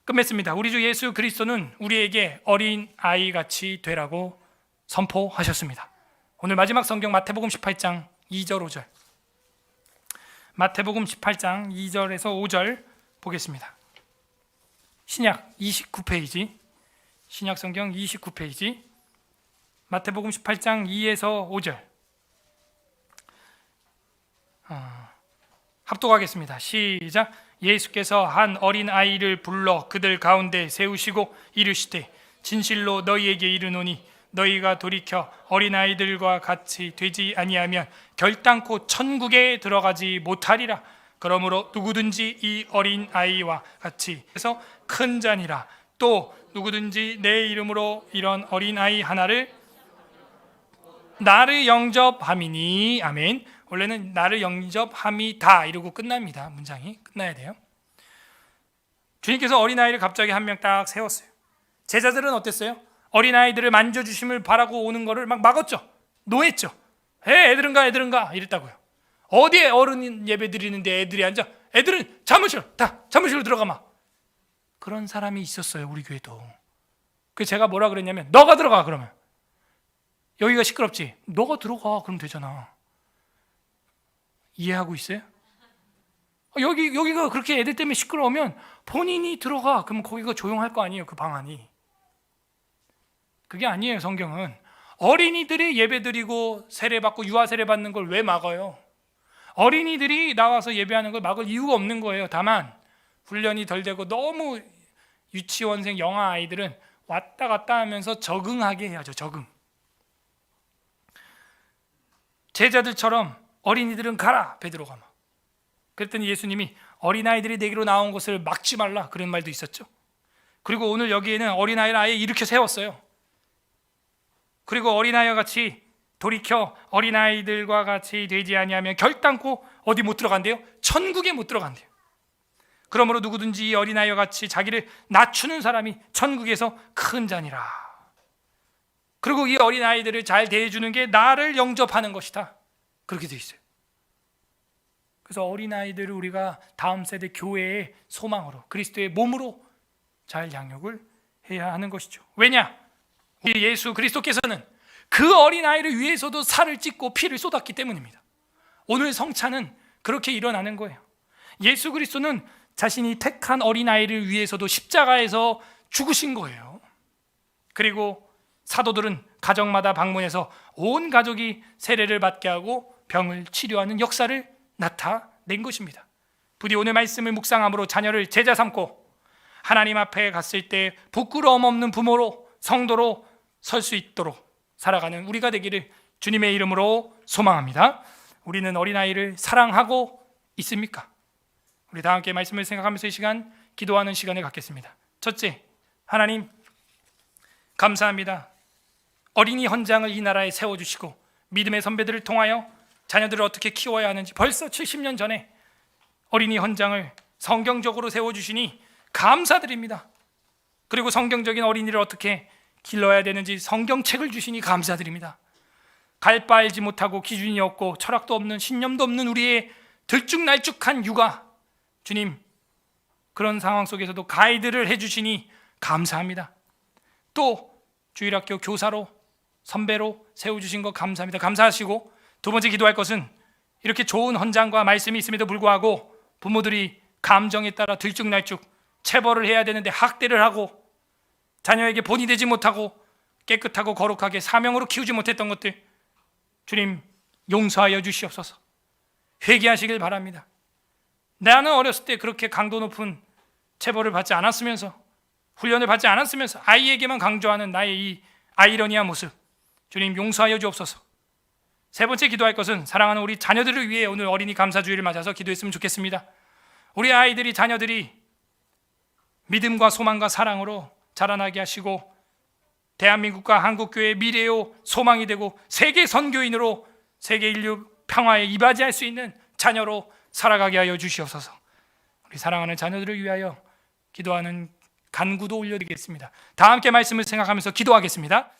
끝맺습니다. 우리 주 예수 그리스도는 우리에게 어린아이같이 되라고 선포하셨습니다. 오늘 마지막 성경 마태복음 18장 2절 5절 마태복음 18장 2절에서 5절 보겠습니다. 신약 29페이지 신약 성경 29페이지 마태복음 18장 2에서 5절 합독하겠습니다. 시작. 예수께서 한 어린아이를 불러 그들 가운데 세우시고 이르시되 진실로 너희에게 이르노니 너희가 돌이켜 어린아이들과 같이 되지 아니하면 결단코 천국에 들어가지 못하리라. 그러므로 누구든지 이 어린아이와 같이 해서 큰 자니라. 또 누구든지 내 이름으로 이런 어린아이 하나를 나를 영접함이니. 아멘. 원래는 나를 영접함이다 이러고 끝납니다. 문장이 끝나야 돼요. 주님께서 어린아이를 갑자기 한 명 딱 세웠어요. 제자들은 어땠어요? 어린아이들을 만져주심을 바라고 오는 거를 막 막았죠. 노했죠. 애들은 가 이랬다고요. 어디에 어른 예배 드리는데 애들이 앉아? 애들은 사무실로 들어가 마. 그런 사람이 있었어요, 우리 교회도. 그래서 제가 뭐라 그랬냐면, 너가 들어가. 그러면 여기가 시끄럽지? 너가 들어가. 그럼 되잖아. 이해하고 있어요? 여기가 그렇게 애들 때문에 시끄러우면 본인이 들어가. 그러면 거기가 조용할 거 아니에요, 그 방 안이. 그게 아니에요, 성경은. 어린이들이 예배드리고 세례받고 유아 세례 받는 걸 왜 막아요? 어린이들이 나와서 예배하는 걸 막을 이유가 없는 거예요. 다만 훈련이 덜 되고 너무 유치원생 영아 아이들은 왔다 갔다 하면서 적응하게 해야죠. 적응. 제자들처럼 어린이들은 가라, 베드로가 막. 그랬더니 예수님이 어린아이들이 내게로 나온 것을 막지 말라, 그런 말도 있었죠. 그리고 오늘 여기에는 어린아이를 아예 이렇게 세웠어요. 그리고 어린아이와 같이 돌이켜 어린아이들과 같이 되지 아니하면 결단코 어디 못 들어간대요? 천국에 못 들어간대요. 그러므로 누구든지 이 어린아이와 같이 자기를 낮추는 사람이 천국에서 큰 자니라. 그리고 이 어린아이들을 잘 대해주는 게 나를 영접하는 것이다, 그렇게 돼 있어요. 그래서 어린아이들을 우리가 다음 세대 교회의 소망으로, 그리스도의 몸으로 잘 양육을 해야 하는 것이죠. 왜냐? 우리 예수 그리스도께서는 그 어린아이를 위해서도 살을 찢고 피를 쏟았기 때문입니다. 오늘 성찬은 그렇게 일어나는 거예요. 예수 그리스도는 자신이 택한 어린아이를 위해서도 십자가에서 죽으신 거예요. 그리고 사도들은 가정마다 방문해서 온 가족이 세례를 받게 하고 병을 치료하는 역사를 나타낸 것입니다. 부디 오늘 말씀을 묵상함으로 자녀를 제자 삼고 하나님 앞에 갔을 때 부끄러움 없는 부모로, 성도로 설 수 있도록 살아가는 우리가 되기를 주님의 이름으로 소망합니다. 우리는 어린아이를 사랑하고 있습니까? 우리 다 함께 말씀을 생각하면서 이 시간 기도하는 시간을 갖겠습니다. 첫째, 하나님 감사합니다. 어린이 헌장을 이 나라에 세워주시고 믿음의 선배들을 통하여 자녀들을 어떻게 키워야 하는지 벌써 70년 전에 어린이 헌장을 성경적으로 세워주시니 감사드립니다. 그리고 성경적인 어린이를 어떻게 길러야 되는지 성경책을 주시니 감사드립니다. 갈 바 알지 못하고 기준이 없고 철학도 없는 신념도 없는 우리의 들쭉날쭉한 육아, 주님 그런 상황 속에서도 가이드를 해주시니 감사합니다. 또 주일학교 교사로, 선배로 세워주신 거 감사합니다. 감사하시고 두 번째 기도할 것은 이렇게 좋은 헌장과 말씀이 있음에도 불구하고 부모들이 감정에 따라 들쭉날쭉 체벌을 해야 되는데 학대를 하고 자녀에게 본이 되지 못하고 깨끗하고 거룩하게 사명으로 키우지 못했던 것들, 주님 용서하여 주시옵소서. 회개하시길 바랍니다. 나는 어렸을 때 그렇게 강도 높은 체벌을 받지 않았으면서, 훈련을 받지 않았으면서 아이에게만 강조하는 나의 이 아이러니한 모습, 주님 용서하여 주옵소서. 세 번째 기도할 것은 사랑하는 우리 자녀들을 위해 오늘 어린이 감사주일을 맞아서 기도했으면 좋겠습니다. 우리 아이들이, 자녀들이 믿음과 소망과 사랑으로 자라나게 하시고 대한민국과 한국교회의 미래요 소망이 되고 세계 선교인으로 세계 인류 평화에 이바지할 수 있는 자녀로 살아가게 하여 주시옵소서. 우리 사랑하는 자녀들을 위하여 기도하는 간구도 올려드리겠습니다. 다 함께 말씀을 생각하면서 기도하겠습니다.